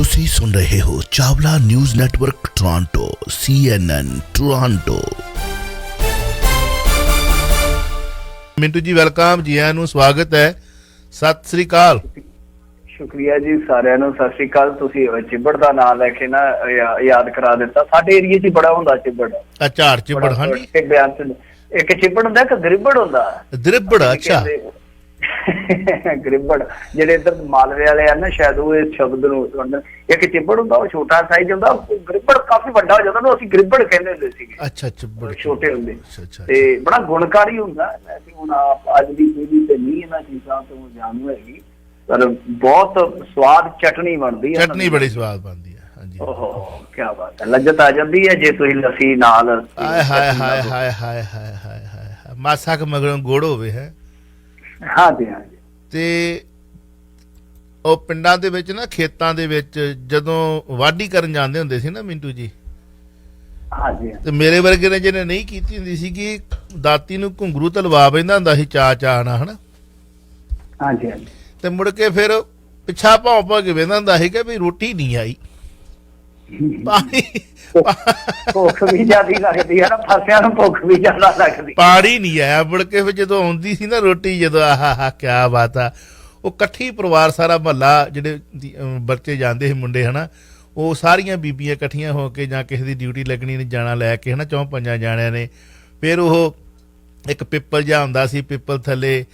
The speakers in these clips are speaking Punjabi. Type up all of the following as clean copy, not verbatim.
ਤੁਸੀਂ ਸੁਣ ਰਹੇ ਹੋ Chawla news network Toronto CNN Toronto. Mintu ਜੀ ਵੈਲਕਮ ਜੀ, ਆਇਆਂ ਨੂੰ ਸਵਾਗਤ ਹੈ। ਸਤਿ ਸ੍ਰੀ ਅਕਾਲ। ਸ਼ੁਕਰੀਆ ਜੀ ਸਾਰਿਆਂ ਨੂੰ, ਸਤਿ ਸ੍ਰੀ ਅਕਾਲ। ਤੁਸੀਂ ਚਿੱਬੜ ਦਾ ਨਾਮ ਲੈ ਕੇ ਨਾ ਯਾਦ ਕਰਾ ਦਿੱਤਾ। ਸਾਡੇ ਏਰੀਏ 'ਚ ਬੜਾ ਹੁੰਦਾ ਚਿੱਬੜ। ਝਾੜ ਚਿੱਬੜ? ਹਾਂਜੀ, ਇੱਕ ਚਿੱਬੜ ਹੁੰਦਾ, ਇੱਕ ਗਰਿੱਬੜ ਹੁੰਦਾ। ਗਰਿੱਬੜ? ਅੱਛਾ, ਗਰਿੱਬੜ ਜਿਹੜੇ ਇੱਧਰ ਮਾਲਵੇ ਵਾਲੇ ਆ ਨਾ, ਸ਼ਾਇਦ ਉਹ ਇਸ ਸ਼ਬਦ ਨੂੰ ਸੁਣਨ। ਇੱਕ ਚਿੱਬੜ ਹੁੰਦਾ, ਉਹ ਛੋਟਾ ਸਾਈਜ਼ ਹੁੰਦਾ। ਗਰਿੱਬੜ ਕਾਫੀ ਵੱਡਾ ਹੋ ਜਾਂਦਾ ਨਾ, ਅਸੀਂ ਗਰਿੱਬੜ ਕਹਿੰਦੇ ਹੁੰਦੇ ਸੀਗੇ। ਅੱਛਾ, ਚਿੱਬੜ ਛੋਟੇ ਹੁੰਦੇ ਤੇ ਬੜਾ ਗੁਣਕਾਰੀ ਹੁੰਦਾ। ਹੁਣ ਅੱਜ ਦੀ ਪੀੜ੍ਹੀ ਤੇ ਨਹੀਂ ਇਹਨਾਂ ਚੀਜ਼ਾਂ ਤੋਂ ਜਾਣੂ ਹੈਗੀ, ਪਰ ਬਹੁਤ ਸਵਾਦ ਚਟਨੀ ਬਣਦੀ ਹੈ। ਚਟਨੀ ਬੜੀ ਸਵਾਦ ਬਣਦੀ ਹੈ। ਹਾਂਜੀ, ਓਹੋ ਕੀ ਬਾਤ ਹੈ, ਲੱਜਤ ਆ ਜਾਂਦੀ ਹੈ ਜੇ ਤੁਸੀਂ ਲੱਸੀ ਨਾਲ। ਹਾਏ ਹਾਏ ਹਾਏ ਹਾਏ ਹਾਏ ਹਾਏ ਹਾਏ, ਮਾਸਾ ਕੁ ਮਗਰੋਂ ਗੁੜ ਹੋਵੇ ਹੈ। ਹਾਂਜੀ ਹਾਂਜੀ। ਤੇ ਉਹ ਪਿੰਡਾਂ ਦੇ ਵਿੱਚ ਨਾ, ਖੇਤਾਂ ਦੇ ਵਿੱਚ ਜਦੋਂ ਵਾਢੀ ਕਰਨ ਜਾਂਦੇ ਹੁੰਦੇ ਸੀ ਨਾ ਮਿੰਟੂ ਜੀ, ਹਾਂਜੀ, ਤੇ ਮੇਰੇ ਵਰਗੇ ਨੇ ਜਿਹਨੇ ਨਹੀਂ ਕੀਤੀ ਹੁੰਦੀ ਸੀ ਕਿ ਦਾਤੀ ਨੂੰ ਘੁੰਗਰੂ ਤਲਵਾ ਪੈਂਦਾ ਹੁੰਦਾ ਸੀ ਚਾਅ ਨਾਲ, ਹਨਾ। ਹਾਂਜੀ ਹਾਂਜੀ। ਤੇ ਮੁੜ ਕੇ ਫਿਰ ਪਿੱਛਾ ਭੌਂ ਭੌਂ ਕੇ ਵੇਂਦਾ ਹੁੰਦਾ ਸੀ ਕਿ ਵੀ ਰੋਟੀ ਨਹੀਂ ਆਈ। ਪਾਣੀ ਭੁੱਖ ਵੀ ਜ਼ਿਆਦਾ ਲੱਗਦੀ ਹੈ ਨਾ, ਫਸਿਆਂ ਨੂੰ ਭੁੱਖ ਵੀ ਜ਼ਿਆਦਾ ਲੱਗਦੀ। ਪਾਣੀ ਨਹੀਂ ਆਇਆ। ਮੁੜ ਕੇ ਫਿਰ ਜਦੋਂ ਆਉਂਦੀ ਸੀ ਨਾ ਰੋਟੀ, ਜਦੋਂ ਆਹ ਕਿਆ ਬਾਤ ਆ, ਉਹ ਇਕੱਠੀ ਪਰਿਵਾਰ ਸਾਰਾ ਮਹੱਲਾ, ਜਿਹੜੇ ਬੱਚੇ ਜਾਂਦੇ ਸੀ ਮੁੰਡੇ, ਹਨਾ, ਉਹ ਸਾਰੀਆਂ ਬੀਬੀਆਂ ਇਕੱਠੀਆਂ ਹੋ ਕੇ, ਜਾਂ ਕਿਸੇ ਦੀ ਡਿਊਟੀ ਲੱਗਣੀ ਨੇ ਜਾਣਾ ਲੈ ਕੇ, ਹਨਾ, 4-5 ਜਾਣਿਆਂ ਨੇ, ਫਿਰ ਉਹ ਇੱਕ ਪਿੱਪਲ ਜਿਹਾ ਹੁੰਦਾ ਸੀ, ਪਿੱਪਲ ਥੱਲੇ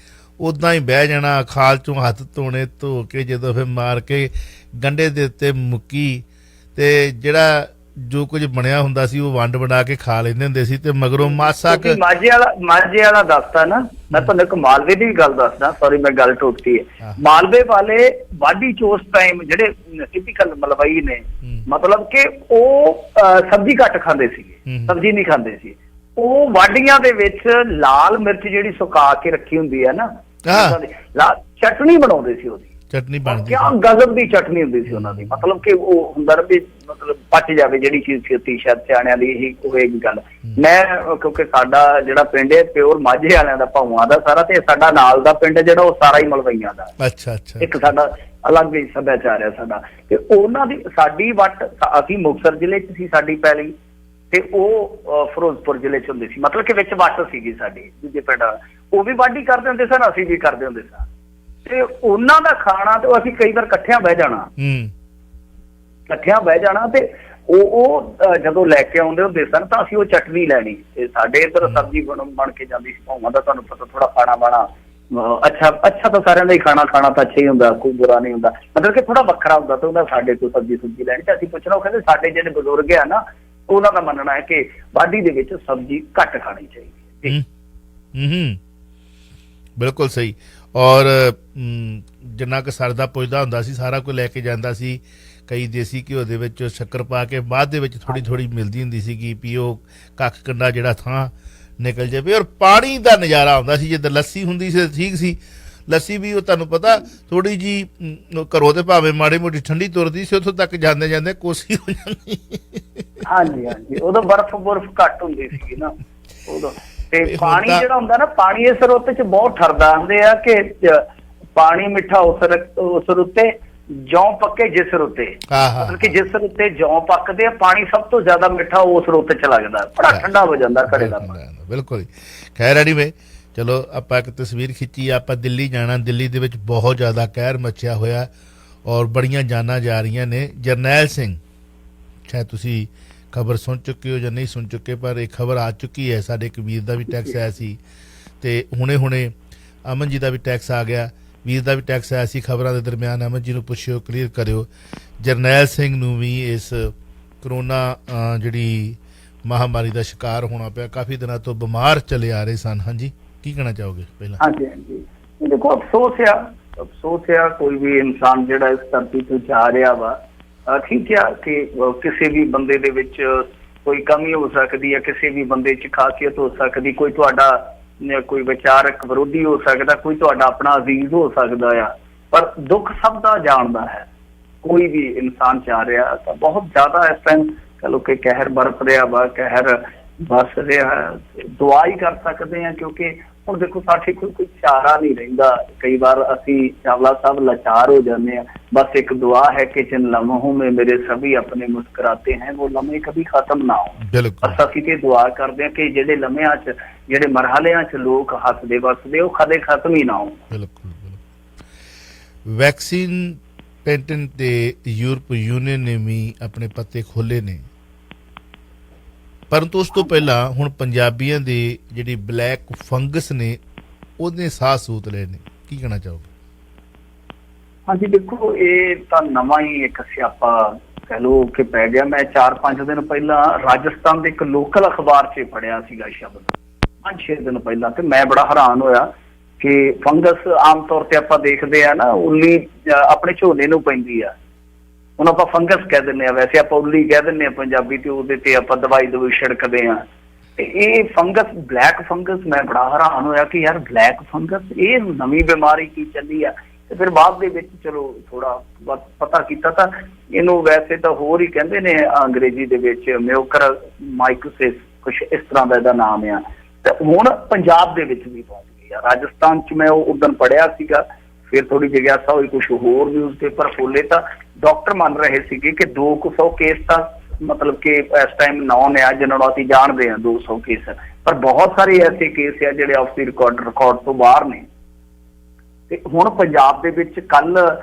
ਉੱਦਾਂ ਹੀ ਬਹਿ ਜਾਣਾ, ਖਾਲ ਚੋਂ ਹੱਥ ਧੋਣੇ, ਧੋ ਕੇ ਜਦੋਂ ਫਿਰ ਮਾਰ ਕੇ ਗੰਢੇ ਦੇ ਉੱਤੇ ਮੁੱਕੀ, ਤੇ ਜਿਹੜਾ ਜੋ ਕੁਝ ਬਣਿਆ ਹੁੰਦਾ ਸੀ ਉਹ ਵੰਡ ਵੰਡਾ ਕੇ ਖਾ ਲੈਂਦੇ ਹੁੰਦੇ ਸੀ। ਤੇ ਮਗਰੋਂ ਮਾਸਾ ਮਾਝੇ ਵਾਲਾ ਦੱਸਦਾ ਨਾ, ਮੈਂ ਤੁਹਾਨੂੰ ਇੱਕ ਮਾਲਵੇ ਦੀ ਗੱਲ ਦੱਸਦਾ। ਸੌਰੀ ਮੈਂ ਗੱਲ ਟੋਕਤੀ ਹੈ। ਮਾਲਵੇ ਵਾਲੇ ਵਾਢੀ ਚ ਉਸ ਟਾਈਮ ਜਿਹੜੇ ਟਿਪੀਕਲ ਮਲਵਈ ਨੇ, ਮਤਲਬ ਕਿ ਉਹ ਸਬਜ਼ੀ ਘੱਟ ਖਾਂਦੇ ਸੀਗੇ, ਸਬਜ਼ੀ ਨਹੀਂ ਖਾਂਦੇ ਸੀ। ਉਹ ਵਾਢੀਆਂ ਦੇ ਵਿੱਚ ਲਾਲ ਮਿਰਚ ਜਿਹੜੀ ਸੁਕਾ ਕੇ ਰੱਖੀ ਹੁੰਦੀ ਹੈ ਨਾ, ਚਟਨੀ ਬਣਾਉਂਦੇ ਸੀ। ਉਹਦੀ ਚਟਨੀ ਬਣਦੀ, ਕਿਆ ਗਜ਼ਬ ਦੀ ਚਟਨੀ ਹੁੰਦੀ ਸੀ ਉਹਨਾਂ ਦੀ। ਮਤਲਬ ਕਿ ਉਹ ਹੁੰਦਾ ਵੀ ਮਤਲਬ ਪਚ ਜਾਵੇ ਜਿਹੜੀ ਚੀਜ਼ ਛੇਤੀ, ਸ਼ਾਇਦ ਸਿਆਣਿਆਂ ਦੀ ਇਹੀ ਹੋਏਗੀ ਗੱਲ। ਮੈਂ ਕਿਉਂਕਿ ਸਾਡਾ ਜਿਹੜਾ ਪਿੰਡ ਹੈ ਪਿਓਰ ਮਾਝੇ ਵਾਲਿਆਂ ਦਾ, ਭਾਊਆਂ ਦਾ ਸਾਰਾ, ਤੇ ਸਾਡਾ ਨਾਲ ਦਾ ਪਿੰਡ ਜਿਹੜਾ ਉਹ ਸਾਰਾ ਹੀ ਮਲਵਈਆਂ ਦਾ। ਅੱਛਾ ਅੱਛਾ। ਇੱਕ ਸਾਡਾ ਅਲੱਗ ਹੀ ਸੱਭਿਆਚਾਰ ਹੈ ਸਾਡਾ। ਤੇ ਉਹਨਾਂ ਦੀ ਸਾਡੀ ਵੱਟ, ਅਸੀਂ ਮੁਕਤਸਰ ਜ਼ਿਲ੍ਹੇ ਚ ਸੀ ਸਾਡੀ ਪੈਲੀ, ਤੇ ਉਹ ਫਿਰੋਜ਼ਪੁਰ ਜ਼ਿਲ੍ਹੇ ਚ ਹੁੰਦੀ ਸੀ। ਮਤਲਬ ਕਿ ਵਿੱਚ ਵੱਟ ਸੀਗੀ ਸਾਡੀ ਦੂਜੇ ਪਿੰਡ। ਉਹ ਵੀ ਵਾਢੀ ਕਰਦੇ ਹੁੰਦੇ ਸਨ, ਅਸੀਂ ਵੀ ਕਰਦੇ ਹੁੰਦੇ ਸਾਂ। ਤੇ ਉਹਨਾਂ ਦਾ ਖਾਣਾ, ਤੇ ਅਸੀਂ ਕਈ ਵਾਰ ਇਕੱਠਿਆਂ ਬਹਿ ਜਾਣਾ, ਤੇ ਉਹ ਜਦੋਂ ਲੈ ਕੇ ਆਉਂਦੇ ਹੁੰਦੇ ਸਨ ਤਾਂ ਅਸੀਂ ਉਹ ਚਟਨੀ ਲੈਣੀ। ਤੇ ਸਾਡੇ ਇੱਧਰ ਸਬਜ਼ੀ ਬਣ ਕੇ ਜਾਂਦੀ ਸੀ ਭਾਵਾਂ ਦਾ, ਤੁਹਾਨੂੰ ਪਤਾ, ਥੋੜਾ ਖਾਣਾ ਬਾਣਾ ਅੱਛਾ ਤਾਂ ਸਾਰਿਆਂ ਦਾ ਹੀ ਖਾਣਾ ਤਾਂ ਅੱਛਾ ਹੀ ਹੁੰਦਾ, ਕੋਈ ਬੁਰਾ ਨਹੀਂ ਹੁੰਦਾ, ਮਤਲਬ ਕਿ ਥੋੜਾ ਵੱਖਰਾ ਹੁੰਦਾ। ਤੇ ਉਹਨਾਂ ਸਾਡੇ ਤੋਂ ਸਬਜ਼ੀ ਲੈਣੀ, ਤੇ ਅਸੀਂ ਪੁੱਛਣਾ, ਉਹ ਕਹਿੰਦੇ ਸਾਡੇ ਜਿਹੜੇ ਬਜ਼ੁਰਗ ਆ ਨਾ, ਉਹਨਾਂ ਦਾ ਮੰਨਣਾ ਹੈ ਕਿ ਵਾਢੀ ਦੇ ਵਿੱਚ ਸਬਜ਼ੀ ਘੱਟ ਖਾਣੀ ਚਾਹੀਦੀ ਹੈ। ਬਿਲਕੁਲ ਸਹੀ। ਔਰ ਜਿੰਨਾ ਕੁ ਸਰਦਾ ਪੁੱਜਦਾ ਹੁੰਦਾ ਸੀ ਸਾਰਾ ਕੁਝ ਲੈ ਕੇ ਜਾਂਦਾ ਸੀ। ਕਈ ਦੇਸੀ ਘਿਓ ਦੇ ਵਿੱਚ ਸ਼ੱਕਰ ਪਾ ਕੇ ਬਾਅਦ ਦੇ ਵਿੱਚ ਥੋੜ੍ਹੀ ਥੋੜ੍ਹੀ ਮਿਲਦੀ ਹੁੰਦੀ ਸੀਗੀ, ਪੀਓ ਕੱਖ ਕੰਡਾ ਜਿਹੜਾ ਥਾਂ ਨਿਕਲ ਜਾਵੇ। ਔਰ ਪਾਣੀ ਦਾ ਨਜ਼ਾਰਾ ਆਉਂਦਾ ਸੀ। ਜਿੱਦਾਂ ਲੱਸੀ ਹੁੰਦੀ ਸੀ ਠੀਕ ਸੀ, ਲੱਸੀ ਵੀ ਉਹ ਤੁਹਾਨੂੰ ਪਤਾ ਥੋੜ੍ਹੀ ਜਿਹੀ ਘਰੋਂ ਤੇ ਭਾਵੇਂ ਮਾੜੀ ਮੋਟੀ ਠੰਡੀ ਤੁਰਦੀ ਸੀ, ਉੱਥੋਂ ਤੱਕ ਜਾਂਦੇ ਜਾਂਦੇ ਕੋਸੀ ਹੋ ਜਾਂਦੀ। ਹਾਂਜੀ ਹਾਂਜੀ, ਉਦੋਂ ਬਰਫ਼ ਘੱਟ ਹੁੰਦੀ ਸੀਗੀ ਨਾ ਉਦੋਂ। ਤੇ ਪਾਣੀ ਜਿਹੜਾ ਹੁੰਦਾ ਨਾ, ਪਾਣੀ ਇਸ ਰੁੱਤ ਚ ਬਹੁਤ ਠਰਦਾ ਹੁੰਦੇ ਆ ਕਿ ਪਾਣੀ ਮਿੱਠਾ ਉਸ ਰੁੱਤੇ, ਜੌਂ ਪੱਕੇ ਜਿਸ ਰੁੱਤੇ। ਮਤਲਬ ਕਿ ਜਿਸ ਰੁੱਤੇ ਜੌਂ ਪੱਕਦੇ ਆ, ਪਾਣੀ ਸਭ ਤੋਂ ਜ਼ਿਆਦਾ ਮਿੱਠਾ ਉਸ ਰੁੱਤ ਚ ਲੱਗਦਾ, ਬੜਾ ਠੰਡਾ ਹੋ ਜਾਂਦਾ ਘੜੇ ਦਾ ਪਾਣੀ। ਬਿਲਕੁਲ। ਖੈਰ ਐਨੀਵੇ, ਚਲੋ ਆਪਾਂ ਇੱਕ ਤਸਵੀਰ ਖਿੱਚੀ, ਆਪਾਂ ਦਿੱਲੀ ਜਾਣਾ। ਦਿੱਲੀ ਦੇ ਵਿੱਚ ਬਹੁਤ ਜ਼ਿਆਦਾ ਕਹਿਰ ਮੱਚਿਆ ਹੋਇਆ ਔਰ ਬੜੀਆਂ ਜਾਨਾਂ ਜਾ ਰਹੀਆਂ ਨੇ। ਜਰਨੈਲ ਸਿੰਘ, ਸ਼ਾਇਦ ਤੁਸੀਂ ਖਬਰ ਸੁਣ ਚੁੱਕੇ ਹੋ ਜਾਂ ਨਹੀਂ ਸੁਣ ਚੁੱਕੇ, ਪਰ ਇਹ ਖਬਰ ਆ ਚੁੱਕੀ ਹੈ। ਸਾਡੇ ਇੱਕ ਵੀਰ ਦਾ ਵੀ ਟੈਕਸ ਆਇਆ ਸੀ, ਤੇ ਹੁਣੇ ਅਮਨ ਜੀ ਦਾ ਵੀ ਟੈਕਸ ਆ ਗਿਆ, ਵੀਰ ਦਾ ਵੀ ਟੈਕਸ ਆਇਆ ਸੀ। ਖਬਰਾਂ ਦੇ ਦਰਮਿਆਨ ਅਮਨ ਜੀ ਨੂੰ ਪੁੱਛਿਓ, ਕਲੀਅਰ ਕਰਿਓ। ਜਰਨੈਲ ਸਿੰਘ ਨੂੰ ਵੀ ਇਸ ਕਰੋਨਾ ਜਿਹੜੀ ਮਹਾਂਮਾਰੀ ਦਾ ਸ਼ਿਕਾਰ ਹੋਣਾ ਪਿਆ। ਕਾਫੀ ਦਿਨਾਂ ਤੋਂ ਬਿਮਾਰ ਚਲੇ ਆ ਰਹੇ ਸਨ। ਹਾਂਜੀ, ਕੀ ਕਹਿਣਾ ਚਾਹੋਗੇ ਪਹਿਲਾਂ? ਹਾਂਜੀ ਹਾਂਜੀ, ਦੇਖੋ ਅਫਸੋਸ ਆ ਕੋਈ ਵੀ ਇਨਸਾਨ ਜਿਹੜਾ ਇਸ ਧਰਤੀ ਤੋਂ ਜਾ ਰਿਹਾ ਵਾ। ਠੀਕ ਆ ਕਿ ਕਿਸੇ ਵੀ ਬੰਦੇ ਦੇ ਵਿੱਚ ਕੋਈ ਕਮੀ ਹੋ ਸਕਦੀ ਹੈ, ਕਿਸੇ ਵੀ ਬੰਦੇ 'ਚ ਖਾਸੀਅਤ ਹੋ ਸਕਦੀ, ਕੋਈ ਤੁਹਾਡਾ ਕੋਈ ਵਿਚਾਰਕ ਵਿਰੋਧੀ ਹੋ ਸਕਦਾ, ਕੋਈ ਤੁਹਾਡਾ ਆਪਣਾ ਅਜ਼ੀਜ਼ ਹੋ ਸਕਦਾ ਆ, ਪਰ ਦੁੱਖ ਸਭ ਦਾ ਜਾਣਦਾ ਹੈ। ਕੋਈ ਵੀ ਇਨਸਾਨ ਜਾ ਰਿਹਾ ਤਾਂ ਬਹੁਤ ਜ਼ਿਆਦਾ ਇਸ ਟਾਈਮ ਕਹ ਲਓ ਕਿ ਕਹਿਰ ਬਰਪ ਰਿਹਾ ਵਾ, ਕਹਿਰ ਬਸ ਰਿਹਾ। ਦੁਆ ਹੀ ਕਰ ਸਕਦੇ ਹਾਂ, ਕਿਉਂਕਿ ਹੁਣ ਦੇਖੋ ਸਾਡੇ ਕੋਲ ਕੋਈ ਚਾਰਾ ਨਹੀਂ ਰਹਿੰਦਾ, ਕਈ ਵਾਰ ਅਸੀਂ ਚਾਵਲਾ ਸਾਹਿਬ ਲਾਚਾਰ ਹੋ ਜਾਂਦੇ हैं। बस एक दुआ है कि जिन लम्हों में मेरे सभी अपने मुस्कुराते हैं वो लम्हे कभी खत्म ना हो। ਬਿਲਕੁਲ बस ਅਸੀਂ ਤੇ ਦੁਆ ਕਰਦੇ ਹਾਂ ਕਿ ਜਿਹੜੇ ਲਮਹਿਆਂ 'ਚ ਜਿਹੜੇ ਮਰਹਲਿਆਂ 'ਚ ਲੋਕ ਹੱਸਦੇ ਵਸਦੇ ਉਹ ਕਦੇ ਖਤਮ ਹੀ ਨਾ ਹੋਣ। ਬਿਲਕੁਲ ਵੈਕਸੀਨ ਪੈਟੈਂਟ ਤੇ ਯੂਰਪ ਯੂਨੀਅਨ ਨੇ ਵੀ ਆਪਣੇ ਪੱਤੇ ਖੋਲ੍ਹੇ ਨੇ, ਪਰੰਤੂ ਉਸ ਤੋਂ ਪਹਿਲਾਂ ਹੁਣ ਪੰਜਾਬੀਆਂ ਦੇ ਜਿਹੜੀ ਬਲੈਕ ਫੰਗਸ ਨੇ ਉਹਨੇ ਸਾਹ ਸੂਤ ਲਏ ਨੇ, ਕੀ ਕਹਿਣਾ ਚਾਹੋਗੇ? ਹਾਂਜੀ ਦੇਖੋ, ਇਹ ਤਾਂ ਨਵਾਂ ਹੀ ਇੱਕ ਸਿਆਪਾ ਕਹਿ ਲਓ ਕਿ ਪੈ ਗਿਆ। ਮੈਂ 4-5 ਦਿਨ ਪਹਿਲਾਂ ਰਾਜਸਥਾਨ ਦੇ ਇੱਕ ਲੋਕਲ ਅਖਬਾਰ 'ਚ ਪੜ੍ਹਿਆ ਸੀਗਾ ਸ਼ਬਦ, 5-6 ਦਿਨ ਪਹਿਲਾਂ, ਤੇ ਮੈਂ ਬੜਾ ਹੈਰਾਨ ਹੋਇਆ ਕਿ ਫੰਗਸ ਆਮ ਤੌਰ ਤੇ ਆਪਾਂ ਦੇਖਦੇ ਆ ਨਾ, ਉੱਲੀ ਆਪਣੇ ਝੋਨੇ ਨੂੰ ਪੈਂਦੀ ਆ, ਹੁਣ ਆਪਾਂ ਫੰਗਸ ਕਹਿ ਦਿੰਦੇ ਆ, ਵੈਸੇ ਆਪਾਂ ਉੱਲੀ ਕਹਿ ਦਿੰਦੇ ਆ ਪੰਜਾਬੀ, ਤੇ ਉਹਦੇ ਤੇ ਆਪਾਂ ਦਵਾਈ ਛਿੜਕਦੇ ਆ। ਤੇ ਇਹ ਫੰਗਸ, ਬਲੈਕ ਫੰਗਸ, ਮੈਂ ਬੜਾ ਹੈਰਾਨ ਹੋਇਆ ਕਿ ਯਾਰ ਬਲੈਕ ਫੰਗਸ ਇਹ ਨਵੀਂ ਬਿਮਾਰੀ ਕੀ ਚੱਲੀ ਆ। ਤੇ ਫਿਰ ਬਾਅਦ ਦੇ ਵਿੱਚ ਚਲੋ ਥੋੜਾ ਪਤਾ ਕੀਤਾ ਤਾਂ ਇਹਨੂੰ ਵੈਸੇ ਤਾਂ ਹੋਰ ਹੀ ਕਹਿੰਦੇ ਨੇ ਅੰਗਰੇਜ਼ੀ ਦੇ ਵਿੱਚ ਮਿਓਕਰ ਮਾਈਕੋਸਿਸ, ਕੁਛ ਇਸ ਤਰ੍ਹਾਂ ਦਾ ਇਹਦਾ ਨਾਮ ਆ। ਤੇ ਹੁਣ ਪੰਜਾਬ ਦੇ ਵਿੱਚ ਵੀ ਪਹੁੰਚ ਗਈ ਆ। ਰਾਜਸਥਾਨ 'ਚ ਮੈਂ ਉਹ ਉਦੋਂ ਪੜ੍ਹਿਆ ਸੀਗਾ, ਫਿਰ ਥੋੜੀ ਜਿਗਿਆਸਾ ਹੋਈ, ਕੁਛ ਹੋਰ ਨਿਊਜ਼ ਪੇਪਰ ਖੋਲੇ ਤਾਂ ਡਾਕਟਰ ਮੰਨ ਰਹੇ ਸੀਗੇ ਕਿ 200 ਕੇਸ ਤਾਂ ਮਤਲਬ ਕਿ ਇਸ ਟਾਈਮ ਨੌਨ ਆ, ਜਿਹਨਾਂ ਨੂੰ ਅਸੀਂ ਜਾਣਦੇ ਹਾਂ 200 ਕੇਸ, ਪਰ ਬਹੁਤ ਸਾਰੇ ਐਸੇ ਕੇਸ ਆ ਜਿਹੜੇ ਆਫ ਦੀ ਰਿਕਾਰਡ ਤੋਂ ਬਾਹਰ ਨੇ। ਤੇ ਹੁਣ ਪੰਜਾਬ ਦੇ ਵਿੱਚ ਕੱਲ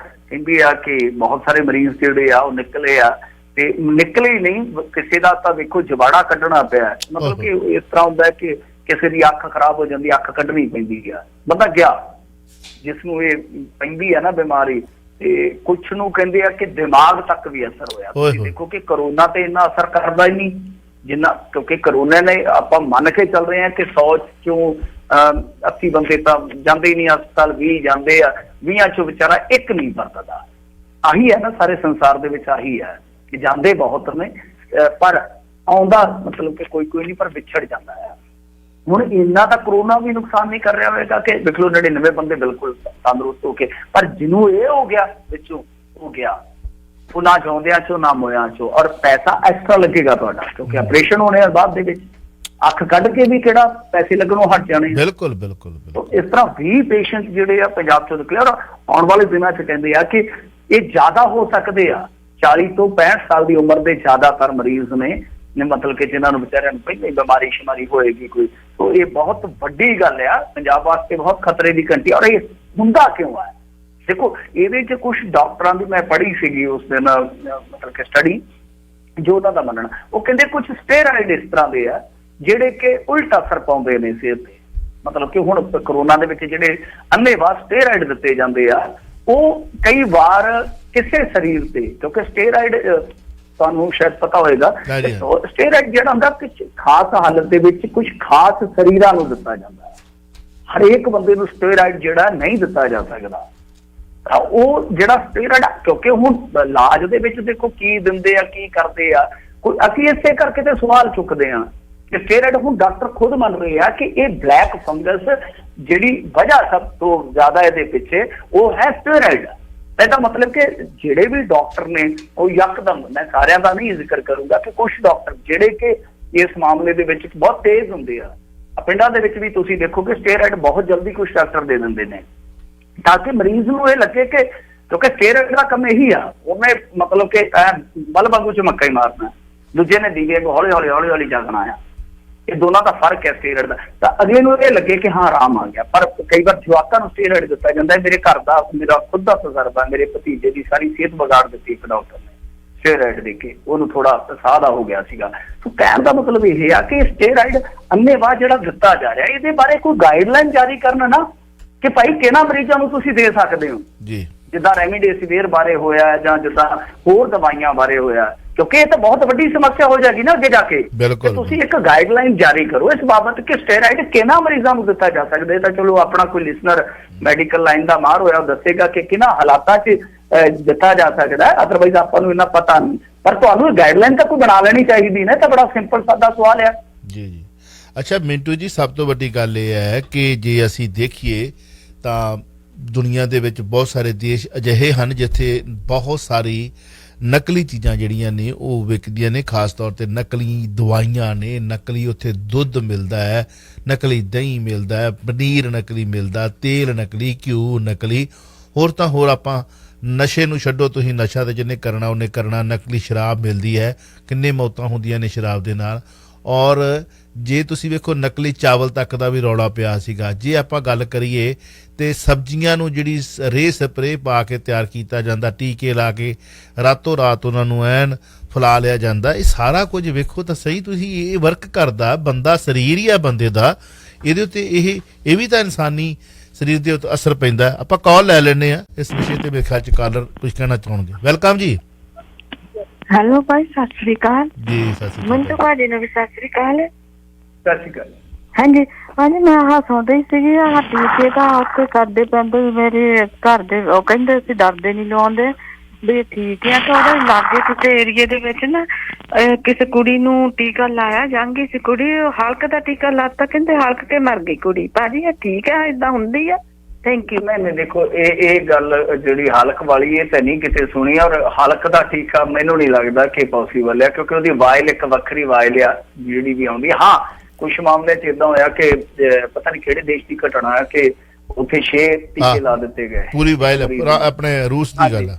ਕਹਿੰਦੇ ਆ ਕਿ ਬਹੁਤ ਸਾਰੇ ਮਰੀਜ਼ ਜਿਹੜੇ ਆ ਉਹ ਨਿਕਲੇ ਆ, ਤੇ ਨਿਕਲੇ ਹੀ ਨਹੀਂ, ਕਿਸੇ ਦਾ ਤਾਂ ਦੇਖੋ ਜਵਾੜਾ ਕੱਢਣਾ ਪਿਆ। ਮਤਲਬ ਕਿ ਇਸ ਤਰ੍ਹਾਂ ਹੁੰਦਾ ਕਿ ਕਿਸੇ ਦੀ ਅੱਖ ਖਰਾਬ ਹੋ ਜਾਂਦੀ, ਅੱਖ ਕੱਢਣੀ ਪੈਂਦੀ ਆ, ਬੰਦਾ ਗਿਆ ਜਿਸ ਨੂੰ ਇਹ ਪੈਂਦੀ ਆ ਨਾ ਬਿਮਾਰੀ। ਤੇ ਕੁਛ ਨੂੰ ਕਹਿੰਦੇ ਆ ਕਿ ਦਿਮਾਗ ਤੱਕ ਵੀ ਅਸਰ ਹੋਇਆ। ਤੁਸੀਂ ਦੇਖੋ ਕਿ ਕਰੋਨਾ ਤੇ ਇੰਨਾ ਅਸਰ ਕਰਦਾ ਹੀ ਨਹੀਂ ਜਿੰਨਾ, ਕਿਉਂਕਿ ਕਰੋਨਾ ਨੇ ਆਪਾਂ ਮੰਨ ਕੇ ਚੱਲ ਰਹੇ ਹਾਂ ਕਿ 100 ਚੋਂ 80 ਬੰਦੇ ਤਾਂ ਜਾਂਦੇ ਹੀ ਨਹੀਂ ਹਸਪਤਾਲ, 20 ਜਾਂਦੇ ਆ, 20 ਚੋਂ ਵਿਚਾਰਾ ਇੱਕ ਨਹੀਂ ਵਰਤਦਾ। ਆਹੀ ਹੈ ਨਾ ਸਾਰੇ ਸੰਸਾਰ ਦੇ ਵਿੱਚ, ਆਹੀ ਹੈ ਕਿ ਜਾਂਦੇ ਬਹੁਤ ਨੇ ਪਰ ਆਉਂਦਾ ਮਤਲਬ ਕਿ ਕੋਈ ਨਹੀਂ, ਪਰ ਵਿਛੜ ਜਾਂਦਾ ਹੈ। ਹੁਣ ਇੰਨਾ ਤਾਂ ਕਰੋਨਾ ਵੀ ਨੁਕਸਾਨ ਨਹੀਂ ਕਰ ਰਿਹਾ ਹੋਵੇਗਾ ਕਿ ਦੇਖ ਲਓ 99 ਬੰਦੇ ਬਿਲਕੁਲ ਤੰਦਰੁਸਤ ਹੋ ਕੇ, ਪਰ ਜਿਹਨੂੰ ਇਹ ਹੋ ਗਿਆ ਵਿੱਚੋਂ ਹੋ ਗਿਆ, ਉਹ ਨਾ ਚਾਹੁੰਦਿਆਂ ਚੋਂ ਨਾ ਮੋਇਆਂ ਚੋਂ, ਔਰ ਪੈਸਾ ਐਕਸਟਰਾ ਲੱਗੇਗਾ ਤੁਹਾਡਾ, ਕਿਉਂਕਿ ਆਪਰੇਸ਼ਨ ਹੋਣੇ ਆ ਬਾਅਦ ਦੇ ਵਿੱਚ, ਅੱਖ ਕੱਢ ਕੇ ਵੀ ਕਿਹੜਾ ਪੈਸੇ ਲੱਗਣੋਂ ਹਟ ਜਾਣੇ। ਬਿਲਕੁਲ। ਇਸ ਤਰ੍ਹਾਂ 20 ਪੇਸ਼ੈਂਟ ਜਿਹੜੇ ਆ ਪੰਜਾਬ ਚੋਂ ਨਿਕਲੇ, ਔਰ ਆਉਣ ਵਾਲੇ ਦਿਨਾਂ 'ਚ ਕਹਿੰਦੇ ਆ ਕਿ ਇਹ ਜ਼ਿਆਦਾ ਹੋ ਸਕਦੇ ਆ। 40 ਤੋਂ 65 ਸਾਲ ਦੀ ਉਮਰ ਦੇ ਜ਼ਿਆਦਾਤਰ ਮਰੀਜ਼ ਨੇ, ਮਤਲਬ ਕਿ ਜਿਨ੍ਹਾਂ ਨੂੰ ਵਿਚਾਰਿਆਂ ਨੂੰ ਪਹਿਲਾਂ ਹੀ ਬਿਮਾਰੀ ਸ਼ਿਮਾਰੀ ਹੋਏਗੀ ਕੋਈ। ਸੋ ਇਹ ਬਹੁਤ ਵੱਡੀ ਗੱਲ ਆ, ਪੰਜਾਬ ਵਾਸਤੇ ਬਹੁਤ ਖਤਰੇ ਦੀ ਘੰਟੀ। ਔਰ ਇਹ ਹੁੰਦਾ ਕਿਉਂ ਹੈ? ਦੇਖੋ ਇਹਦੇ 'ਚ ਕੁਛ ਡਾਕਟਰਾਂ ਦੀ ਮੈਂ ਪੜ੍ਹੀ ਸੀਗੀ ਉਸ ਦਿਨ, ਮਤਲਬ ਕਿ ਸਟੱਡੀ, ਜੋ ਉਹਨਾਂ ਦਾ ਮੰਨਣਾ, ਉਹ ਕਹਿੰਦੇ ਕੁਛ ਸਟੇਰਾਇਡ ਇਸ ਤਰ੍ਹਾਂ ਦੇ ਆ ਜਿਹੜੇ ਕਿ ਉਲਟ ਅਸਰ ਪਾਉਂਦੇ ਨੇ ਸਿਹਤ ਤੇ। ਮਤਲਬ ਕਿ ਹੁਣ ਕਰੋਨਾ ਦੇ ਵਿੱਚ ਜਿਹੜੇ ਅੰਨ੍ਹੇਵਾਹ ਸਟੇਰਾਇਡ ਦਿੱਤੇ ਜਾਂਦੇ ਆ, ਉਹ ਕਈ ਵਾਰ ਕਿਸੇ ਸਰੀਰ ਤੇ, ਕਿਉਂਕਿ ਸਟੇਰਾਇਡ ਤੁਹਾਨੂੰ ਸ਼ਾਇਦ ਪਤਾ ਹੋਏਗਾ, ਸਟੇਰਾਇਡ ਜਿਹੜਾ ਹੁੰਦਾ ਕੁਝ ਖਾਸ ਹਾਲਤ ਦੇ ਵਿੱਚ ਕੁਝ ਖਾਸ ਸਰੀਰਾਂ ਨੂੰ ਦਿੱਤਾ ਜਾਂਦਾ ਹੈ। ਹਰੇਕ ਬੰਦੇ ਨੂੰ ਸਟੇਰਾਇਡ ਜਿਹੜਾ ਨਹੀਂ ਦਿੱਤਾ ਜਾ ਸਕਦਾ। ਉਹ ਜਿਹੜਾ ਸਟੇਰਾਇਡ, ਕਿਉਂਕਿ ਹੁਣ ਇਲਾਜ ਦੇ ਵਿੱਚ ਦੇਖੋ ਕੀ ਦਿੰਦੇ ਆ, ਕੀ ਕਰਦੇ ਆ, ਕੋਈ ਅਸੀਂ ਇਸੇ ਕਰਕੇ ਤੇ ਸਵਾਲ ਚੁੱਕਦੇ ਆ ਕਿ ਸਟੇਰਾਇਡ, ਹੁਣ ਡਾਕਟਰ ਖੁਦ ਮੰਨ ਰਹੇ ਆ ਕਿ ਇਹ ਬਲੈਕ ਫੰਗਸ ਜਿਹੜੀ ਵਜ੍ਹਾ ਸਭ ਤੋਂ ਜ਼ਿਆਦਾ ਇਹਦੇ ਪਿੱਛੇ ਉਹ ਹੈ ਸਟੇਰਾਇਡ। ਇਹਦਾ ਮਤਲਬ ਕਿ ਜਿਹੜੇ ਵੀ ਡਾਕਟਰ ਨੇ ਉਹ ਯਕਦਮ, ਮੈਂ ਸਾਰਿਆਂ ਦਾ ਨਹੀਂ ਜ਼ਿਕਰ ਕਰੂੰਗਾ, ਕਿ ਕੁਝ ਡਾਕਟਰ ਜਿਹੜੇ ਕਿ ਇਸ ਮਾਮਲੇ ਦੇ ਵਿੱਚ ਬਹੁਤ ਤੇਜ਼ ਹੁੰਦੇ ਆ, ਪਿੰਡਾਂ ਦੇ ਵਿੱਚ ਵੀ ਤੁਸੀਂ ਦੇਖੋਗੇ ਸਟੇਰਾਇਡ ਬਹੁਤ ਜਲਦੀ ਕੁਝ ਡਾਕਟਰ ਦੇ ਦਿੰਦੇ ਨੇ, ਤਾਂ ਕਿ ਮਰੀਜ਼ ਨੂੰ ਇਹ ਲੱਗੇ ਕਿ, ਕਿਉਂਕਿ ਸਟੇਰਾਇਡ ਦਾ ਕੰਮ ਇਹੀ ਆ, ਉਹਨੇ ਮਤਲਬ ਕਿ ਬਲ ਵਾਂਗੂ ਝਮੱਕਾ ਹੀ ਮਾਰਨਾ, ਦੂਜੇ ਨੇ ਦੀਵੇ ਨੂੰ ਹੌਲੀ ਹੌਲੀ ਜਾਗਣਾ ਆ। ਇਹ ਦੋਨਾਂ ਦਾ ਫਰਕ ਹੈ ਸਟੇਰਾਇਡ ਦਾ। ਤਾਂ ਅਗਲੇ ਨੂੰ ਇਹ ਲੱਗੇ ਕਿ ਹਾਂ ਆਰਾਮ ਆ ਗਿਆ, ਪਰ ਕਈ ਵਾਰ ਜਵਾਕਾਂ ਨੂੰ ਸਟੇਰਾਇਡ ਦਿੱਤਾ ਜਾਂਦਾ ਹੈ। ਮੇਰੇ ਘਰ ਦਾ, ਮੇਰਾ ਖੁਦ ਦਾ ਤਜਰਬਾ, ਮੇਰੇ ਭਤੀਜੇ ਦੀ ਸਾਰੀ ਸਿਹਤ ਵਿਗਾੜ ਦਿੱਤੀ ਇੱਕ ਡਾਕਟਰ ਨੇ ਸਟੇਰਾਇਡ ਦੇ ਕੇ, ਉਹਨੂੰ ਥੋੜਾ ਸਾਹ ਦਾ ਹੋ ਗਿਆ ਸੀਗਾ। ਸੋ ਕਹਿਣ ਦਾ ਮਤਲਬ ਇਹ ਆ ਕਿ ਸਟੇਰਾਇਡ ਅੰਨ੍ਹੇਵਾਹ ਜਿਹੜਾ ਦਿੱਤਾ ਜਾ ਰਿਹਾ, ਇਹਦੇ ਬਾਰੇ ਕੋਈ ਗਾਈਡਲਾਈਨ ਜਾਰੀ ਕਰਨ ਨਾ, ਕਿ ਭਾਈ ਕਿਹਨਾਂ ਮਰੀਜ਼ਾਂ ਨੂੰ ਤੁਸੀਂ ਦੇ ਸਕਦੇ ਹੋ ਜੀ, ਜਿੱਦਾਂ ਰੈਮੀਡੇਸਿਵਿਰ ਬਾਰੇ ਹੋਇਆ ਜਾਂ ਜਿੱਦਾਂ ਹੋਰ ਦਵਾਈਆਂ ਬਾਰੇ ਹੋਇਆ, ਕਿਉਂਕਿ ਇਹ ਤਾਂ ਬਹੁਤ ਵੱਡੀ ਸਮੱਸਿਆ ਹੋ ਜਾਏਗੀ ਨਾ ਅੱਗੇ ਜਾ ਕੇ। ਤੁਸੀਂ ਇੱਕ ਗਾਈਡਲਾਈਨ ਜਾਰੀ ਕਰੋ ਇਸ ਬਾਬਤ ਕਿ ਸਟੇਰਾਇਡ ਕਿਹਨਾਂ ਮਰੀਜ਼ਾਂ ਨੂੰ ਦਿੱਤਾ ਜਾ ਸਕਦਾ। ਤਾਂ ਚਲੋ ਆਪਣਾ ਕੋਈ ਲਿਸਨਰ ਮੈਡੀਕਲ ਲਾਈਨ ਦਾ ਮਾਹਰ ਹੋਇਆ, ਉਹ ਦੱਸੇਗਾ ਕਿ ਕਿਹਨਾਂ ਹਾਲਾਤਾਂ 'ਚ ਦਿੱਤਾ ਜਾ ਸਕਦਾ, ਅਦਰਵਾਈਜ਼ ਆਪਾਂ ਨੂੰ ਇੰਨਾ ਪਤਾ ਨਹੀਂ। ਪਰ ਤੁਹਾਨੂੰ ਗਾਈਡਲਾਈਨ ਤਾਂ ਕੋਈ ਬਣਾ ਲੈਣੀ ਚਾਹੀਦੀ ਨਾ। ਤਾਂ ਬੜਾ ਸਿੰਪਲ ਸਾਦਾ ਸਵਾਲ ਹੈ ਜੀ। ਅੱਛਾ ਮਿੰਟੂ ਜੀ, ਸਭ ਤੋਂ ਵੱਡੀ ਗੱਲ ਇਹ ਹੈ ਕਿ ਜੇ ਅਸੀਂ ਦੇਖੀਏ ਤਾਂ ਦੁਨੀਆ ਦੇ ਵਿੱਚ ਬਹੁਤ ਸਾਰੇ ਦੇਸ਼ ਅਜਿਹੇ ਹਨ ਜਿੱਥੇ ਬਹੁਤ ਸਾਰੀ ਨਕਲੀ ਚੀਜ਼ਾਂ ਜਿਹੜੀਆਂ ਨੇ ਉਹ ਵਿਕਦੀਆਂ ਨੇ, ਖਾਸ ਤੌਰ ਤੇ ਨਕਲੀ ਦਵਾਈਆਂ ਨੇ, ਨਕਲੀ ਉੱਥੇ ਦੁੱਧ ਮਿਲਦਾ ਹੈ, ਨਕਲੀ ਦਹੀਂ ਮਿਲਦਾ ਹੈ, ਪਨੀਰ ਨਕਲੀ ਮਿਲਦਾ, ਤੇਲ ਨਕਲੀ, ਘਿਓ ਨਕਲੀ, ਹੋਰ ਤਾਂ ਹੋਰ। ਆਪਾਂ ਨਸ਼ੇ ਨੂੰ ਛੱਡੋ, ਤੁਸੀਂ ਨਸ਼ਾ ਤੇ ਜਿਹਨੇ ਕਰਨਾ ਉਹਨੇ ਕਰਨਾ। ਨਕਲੀ ਸ਼ਰਾਬ ਮਿਲਦੀ ਹੈ, ਕਿੰਨੇ ਮੌਤਾਂ ਹੁੰਦੀਆਂ ਨੇ ਸ਼ਰਾਬ ਦੇ ਨਾਲ। ਔਰ ਜੇ ਤੁਸੀਂ ਵੇਖੋ ਨਕਲੀ ਚਾਵਲ ਤੱਕ ਦਾ ਵੀ ਰੌਲਾ ਪਿਆ ਸੀਗਾ। ਜੇ ਆਪਾਂ ਗੱਲ ਕਰੀਏ ਤੇ ਸਬਜ਼ੀਆਂ ਨੂੰ ਜਿਹੜੀ ਰੇ ਸਪਰੇ ਪਾ ਕੇ ਤਿਆਰ ਕੀਤਾ ਜਾਂਦਾ, ਟੀਕੇ ਲਾ ਕੇ ਰਾਤੋਂ ਰਾਤ ਉਹਨਾਂ ਨੂੰ ਐਨ ਫੈਲਾ ਲਿਆ ਜਾਂਦਾ। ਇਹ ਸਾਰਾ ਕੁਝ ਵੇਖੋ ਤਾਂ ਸਹੀ, ਤੁਸੀਂ ਇਹ ਵਰਕ ਕਰਦਾ ਬੰਦਾ, ਸਰੀਰ ਹੀ ਆ ਬੰਦੇ ਦਾ, ਇਹਦੇ ਉੱਤੇ ਇਹ ਵੀ ਤਾਂ ਇਨਸਾਨੀ ਸਰੀਰ ਦੇ ਉੱਤੇ ਅਸਰ ਪੈਂਦਾ। ਆਪਾਂ ਕਾਲ ਲੈ ਲੈਂਦੇ ਆ ਇਸ ਵਿਸ਼ੇ ਤੇ। ਮੇਰੇ ਖਿਆਲ ਚ ਕਾਲਰ ਕੁਝ ਕਹਿਣਾ ਚਾਹਣਗੇ। ਵੈਲਕਮ ਜੀ। ਹੈਲੋ ਭਾਈ, ਸਤਿ ਸ੍ਰੀ ਅਕਾਲ ਜੀ। ਸਤਿ ਸ੍ਰੀ ਮਿੰਟੂ ਅਕਾਲ ਭਾਜੀ ਨੂੰ ਵੀ ਸਤਿ ਸ੍ਰੀ ਅਕਾਲ। ਸਤਿ ਸ਼੍ਰੀ ਅਕਾਲ। ਹਾਂਜੀ ਹਾਂਜੀ, ਮੈਂ ਸੁਣਦੀ ਸੀਗੀ ਟੀਕੇ ਤਾਂ ਉੱਥੇ ਕਰਦੇ ਪੈਂਦੇ ਮੇਰੇ ਘਰ ਦੇ, ਉਹ ਕਹਿੰਦੇ ਅਸੀਂ ਡਰਦੇ ਨਹੀਂ ਲਵਾਉਂਦੇ ਵੀ ਠੀਕ ਆ। ਤਾਂ ਉਹਦੇ ਲਾਗੇ ਕਿਸੇ ਏਰੀਏ ਦੇ ਵਿੱਚ ਨਾ ਕਿਸੇ ਕੁੜੀ ਨੂੰ ਟੀਕਾ ਲਾਇਆ, ਜਾਂਗੀ ਸੀ ਕੁੜੀ, ਹਲਕ ਦਾ ਟੀਕਾ ਲਾਤਾ, ਕਹਿੰਦੇ ਹਲਕ ਕੇ ਮਰ ਗਈ ਕੁੜੀ। ਭਾਜੀ ਇਹ ਠੀਕ ਆ, ਏਦਾਂ ਹੁੰਦੀ ਆ? Thank you. ਨਹੀਂ ਦੇਖੋ, ਇਹ ਗੱਲ ਜਿਹੜੀ ਹਲਕ ਵਾਲੀ ਇਹ ਤਾਂ ਨਹੀਂ ਕਿਤੇ ਸੁਣੀ। ਔਰ ਹਲਕ ਦਾ ਟੀਕਾ ਮੈਨੂੰ ਨਹੀਂ ਲੱਗਦਾ ਕਿ ਪੋਸੀਬਲ ਹੈ, ਕਿਉਂਕਿ ਉਹਦੀ ਵਾਇਲ ਇੱਕ ਵੱਖਰੀ ਵਾਇਲ ਆ ਜਿਹੜੀ ਵੀ ਆਉਂਦੀ। ਹਾਂ, ਕੁਛ ਮਾਮਲੇ 'ਚ ਏਦਾਂ ਹੋਇਆ ਕਿ ਪਤਾ ਨਹੀਂ ਕਿਹੜੇ ਦੇਸ਼ ਦੀ ਘਟਨਾ ਹੈ ਕਿ ਉੱਥੇ 6 ਟੀਕੇ ਲਾ ਦਿੱਤੇ ਗਏ। ਪੂਰੀ ਵਾਇਲ ਆਪਣੇ ਰੂਸ ਦੀ ਗੱਲ ਆ।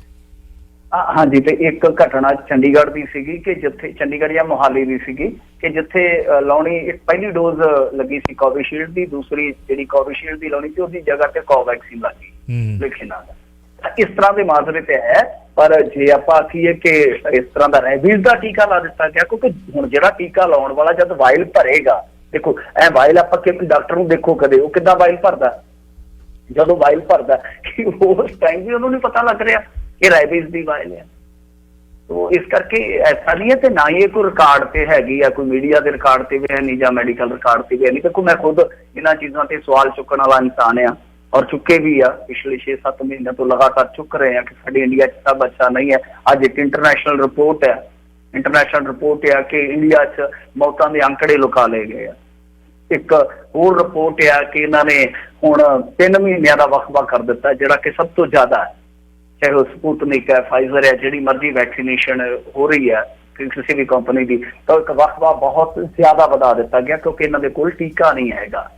ਹਾਂਜੀ, ਤੇ ਇੱਕ ਘਟਨਾ ਚੰਡੀਗੜ੍ਹ ਦੀ ਸੀਗੀ ਕਿ ਜਿੱਥੇ ਚੰਡੀਗੜ੍ਹ ਜਾਂ ਮੋਹਾਲੀ ਦੀ ਸੀਗੀ ਕਿ ਜਿੱਥੇ ਲਾਉਣੀ ਇੱਕ ਪਹਿਲੀ ਡੋਜ਼ ਲੱਗੀ ਸੀ ਕੋਵਿਸ਼ੀਲਡ ਦੀ, ਦੂਸਰੀ ਜਿਹੜੀ ਕੋਵਿਸ਼ੀਲਡ ਦੀ ਲਾਉਣੀ ਸੀ ਉਹਦੀ ਜਗ੍ਹਾ ਤੇ ਕੋਵੈਕਸੀਨ ਲੱਗੀ ਲਿਖਣਾ ਦਾ। ਇਸ ਤਰ੍ਹਾਂ ਦੇ ਮਾਜ਼ਰੇ ਤੇ ਹੈ। ਪਰ ਜੇ ਆਪਾਂ ਆਖੀਏ ਕਿ ਇਸ ਤਰ੍ਹਾਂ ਦਾ ਰੈਬੀਜ਼ ਦਾ ਟੀਕਾ ਲਾ ਦਿੱਤਾ ਗਿਆ, ਕਿਉਂਕਿ ਹੁਣ ਜਿਹੜਾ ਟੀਕਾ ਲਾਉਣ ਵਾਲਾ ਜਦ ਵਾਇਲ ਭਰੇਗਾ, ਦੇਖੋ ਇਹ ਵਾਇਲ ਆਪਾਂ ਕਿ ਡਾਕਟਰ ਨੂੰ ਦੇਖੋ ਕਦੇ ਉਹ ਕਿੱਦਾਂ ਵਾਇਲ ਭਰਦਾ, ਜਦੋਂ ਵਾਇਲ ਭਰਦਾ ਕਿ ਉਸ ਟਾਈਮ ਵੀ ਉਹਨੂੰ ਨਹੀਂ ਪਤਾ ਲੱਗ ਰਿਹਾ ਕਿ ਰੈਬੀਜ਼ ਦੀ ਵਾਇਲ ਹੈ। ਤੋ ਇਸ ਕਰਕੇ ਐਸਾ ਨਹੀਂ ਹੈ, ਤੇ ਨਾ ਹੀ ਇਹ ਕੋਈ ਰਿਕਾਰਡ ਤੇ ਹੈਗੀ ਆ, ਕੋਈ ਮੀਡੀਆ ਦੇ ਰਿਕਾਰਡ ਤੇ ਵੀ ਹੈ ਨਹੀਂ ਜਾਂ ਮੈਡੀਕਲ ਰਿਕਾਰਡ ਤੇ ਵੀ ਹੈ ਨਹੀਂ। ਦੇਖੋ ਮੈਂ ਖੁਦ ਇਹਨਾਂ ਚੀਜ਼ਾਂ ਤੇ ਸਵਾਲ ਚੁੱਕਣ ਵਾਲਾ ਇਨਸਾਨ ਆ ਔਰ ਚੁੱਕੇ ਵੀ ਆ। ਪਿਛਲੇ 6-7 ਮਹੀਨਿਆਂ ਤੋਂ ਲਗਾਤਾਰ ਚੁੱਕ ਰਹੇ ਆ ਕਿ ਸਾਡੇ ਇੰਡੀਆ 'ਚ ਸਭ ਅੱਛਾ ਨਹੀਂ ਹੈ। ਅੱਜ ਇੱਕ ਇੰਟਰਨੈਸ਼ਨਲ ਰਿਪੋਰਟ ਆ ਕਿ ਇੰਡੀਆ 'ਚ ਮੌਤਾਂ ਦੇ ਅੰਕੜੇ ਲੁਕਾ ਲਏ ਗਏ ਆ। ਇੱਕ ਹੋਰ ਰਿਪੋਰਟ ਆ ਕਿ ਇਹਨਾਂ ਨੇ ਹੁਣ 3 ਮਹੀਨਿਆਂ ਦਾ ਵਕਫਾ ਕਰ ਦਿੱਤਾ, ਜਿਹੜਾ ਕਿ ਸਭ ਤੋਂ ਜ਼ਿਆਦਾ ਹੈ। ਚਾਹੇ ਉਹ ਸਪੁਤਨਿਕ ਹੈ, ਫਾਈਜ਼ਰ ਹੈ, ਜਿਹੜੀ ਮਰਜ਼ੀ ਵੈਕਸੀਨੇਸ਼ਨ ਹੋ ਰਹੀ ਹੈ ਕਿਸੇ ਵੀ ਕੰਪਨੀ ਦੀ, ਤਾਂ ਇੱਕ ਵਕਫਾ ਬਹੁਤ ਜ਼ਿਆਦਾ ਵਧਾ ਦਿੱਤਾ ਗਿਆ ਕਿਉਂਕਿ ਇਹਨਾਂ ਦੇ ਕੋਲ ਟੀਕਾ ਨਹੀਂ ਹੈਗਾ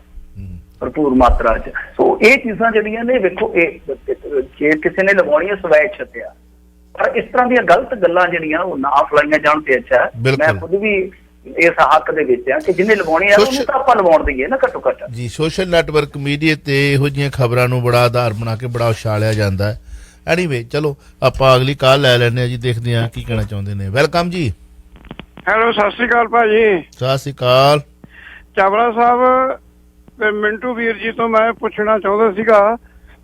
ਭਰਪੂਰ ਮਾਤਰਾ 'ਚ। ਸੋ ਇਹ ਚੀਜ਼ਾਂ ਜਿਹੜੀਆਂ ਨੇ ਵੇਖੋ, ਇਹ ਜੇ ਕਿਸੇ ਨੇ ਲਗਾਉਣੀ ਹੈ ਸਵੈ ਇੱਛਤ ਆ, ਪਰ ਇਸ ਤਰ੍ਹਾਂ ਦੀਆਂ ਗਲਤ ਗੱਲਾਂ ਜਿਹੜੀਆਂ ਉਹ ਨਾ ਫਲਾਈਆਂ ਜਾਣ ਤੇ ਅੱਛਾ ਹੈ। ਮੈਂ ਖੁਦ ਵੀ ਇਸ ਹੱਕ ਦੇ ਵਿੱਚ ਆ ਕਿ ਜਿਹਨੇ ਲਗਾਉਣੀ ਆ ਉਹਨੂੰ ਤਾਂ ਆਪਾਂ ਲਵਾਉਣ ਦਈਏ ਨਾ ਘੱਟੋ ਘੱਟ ਜੀ। ਸੋਸ਼ਲ ਨੈਟਵਰਕ ਮੀਡੀਆ ਤੇ ਇਹੋ ਜਿਹੀਆਂ ਖਬਰਾਂ ਨੂੰ ਬੜਾ ਆਧਾਰ ਬਣਾ ਕੇ ਬੜਾ ਉਛਾਲਿਆ ਜਾਂਦਾ ਹੈ। ਐਨੀਵੇ ਚਲੋ ਆਪਾਂ ਅਗਲੀ ਕਾਲ ਲੈ ਲੈਂਦੇ ਆ ਜੀ, ਦੇਖਦੇ ਆ ਕੀ ਕਹਿਣਾ ਚਾਹੁੰਦੇ ਨੇ। ਵੈਲਕਮ ਜੀ। ਹੈਲੋ, ਸਤਿ ਸ੍ਰੀ ਅਕਾਲ ਭਾਜੀ। ਸਤਿ ਸ੍ਰੀ ਅਕਾਲ। ਚਾਵਲਾ ਸਾਹਿਬ, ਮਿੰਟੂ ਵੀਰ ਜੀ ਤੋਂ ਮੈਂ ਪੁੱਛਣਾ ਚਾਹੁੰਦਾ ਸੀਗਾ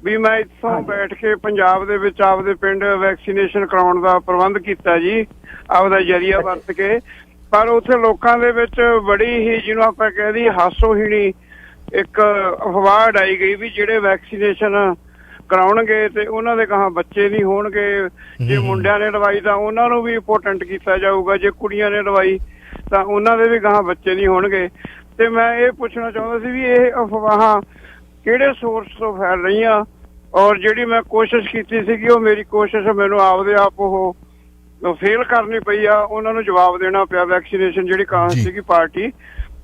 ਵੀ ਮੈਂ ਇੱਥੋਂ ਬੈਠ ਕੇ ਪੰਜਾਬ ਦੇ ਵਿੱਚ ਆਪਦੇ ਪਿੰਡ ਵੈਕਸੀਨੇਸ਼ਨ ਕਰਾਉਣ ਦਾ ਪ੍ਰਬੰਧ ਕੀਤਾ ਜੀ, ਆਪਦਾ ਜਰੀਆ ਵਰਤ ਕੇ। ਪਰ ਉੱਥੇ ਲੋਕਾਂ ਦੇ ਵਿੱਚ ਬੜੀ ਹੀ, ਜਿਹਨੂੰ ਆਪਾਂ ਕਹਿ ਦਈਏ ਹਾਸੋਹੀਣੀ ਇੱਕ ਅਫਵਾਹ ਉਡਾਈ ਗਈ ਵੀ ਜਿਹੜੇ ਵੈਕਸੀਨੇਸ਼ਨ ਕਰਾਉਣਗੇ ਤੇ ਉਹਨਾਂ ਦੇ ਕਹਾਂ ਬੱਚੇ ਨਹੀਂ ਹੋਣਗੇ। ਜੇ ਮੁੰਡਿਆਂ ਨੇ ਲਵਾਈ ਤਾਂ ਉਹਨਾਂ ਨੂੰ ਵੀ ਇੰਪੋਰਟੈਂਟ ਕੀਤਾ ਜਾਊਗਾ, ਜੇ ਕੁੜੀਆਂ ਨੇ ਲਵਾਈ ਤਾਂ ਉਹਨਾਂ ਦੇ ਵੀ ਕਹਾਂ ਬੱਚੇ ਨਹੀਂ ਹੋਣਗੇ। ਤੇ ਮੈਂ ਇਹ ਪੁੱਛਣਾ ਚਾਹੁੰਦਾ ਸੀ ਵੀ ਇਹ ਅਫਵਾਹਾਂ ਕਿਹੜੇ ਸੋਰਸ ਤੋਂ ਫੈਲ ਰਹੀਆਂ, ਔਰ ਜਿਹੜੀ ਮੈਂ ਕੋਸ਼ਿਸ਼ ਕੀਤੀ ਸੀਗੀ ਉਹ ਮੇਰੀ ਕੋਸ਼ਿਸ਼ ਮੈਨੂੰ ਆਪਦੇ ਆਪ ਉਹ ਫੇਲ ਕਰਨੀ ਪਈ ਆ। ਉਹਨਾਂ ਨੂੰ ਜਵਾਬ ਦੇਣਾ ਪਿਆ ਵੈਕਸੀਨੇਸ਼ਨ ਜਿਹੜੀ ਕਾਂ ਸੀਗੀ ਪਾਰਟੀ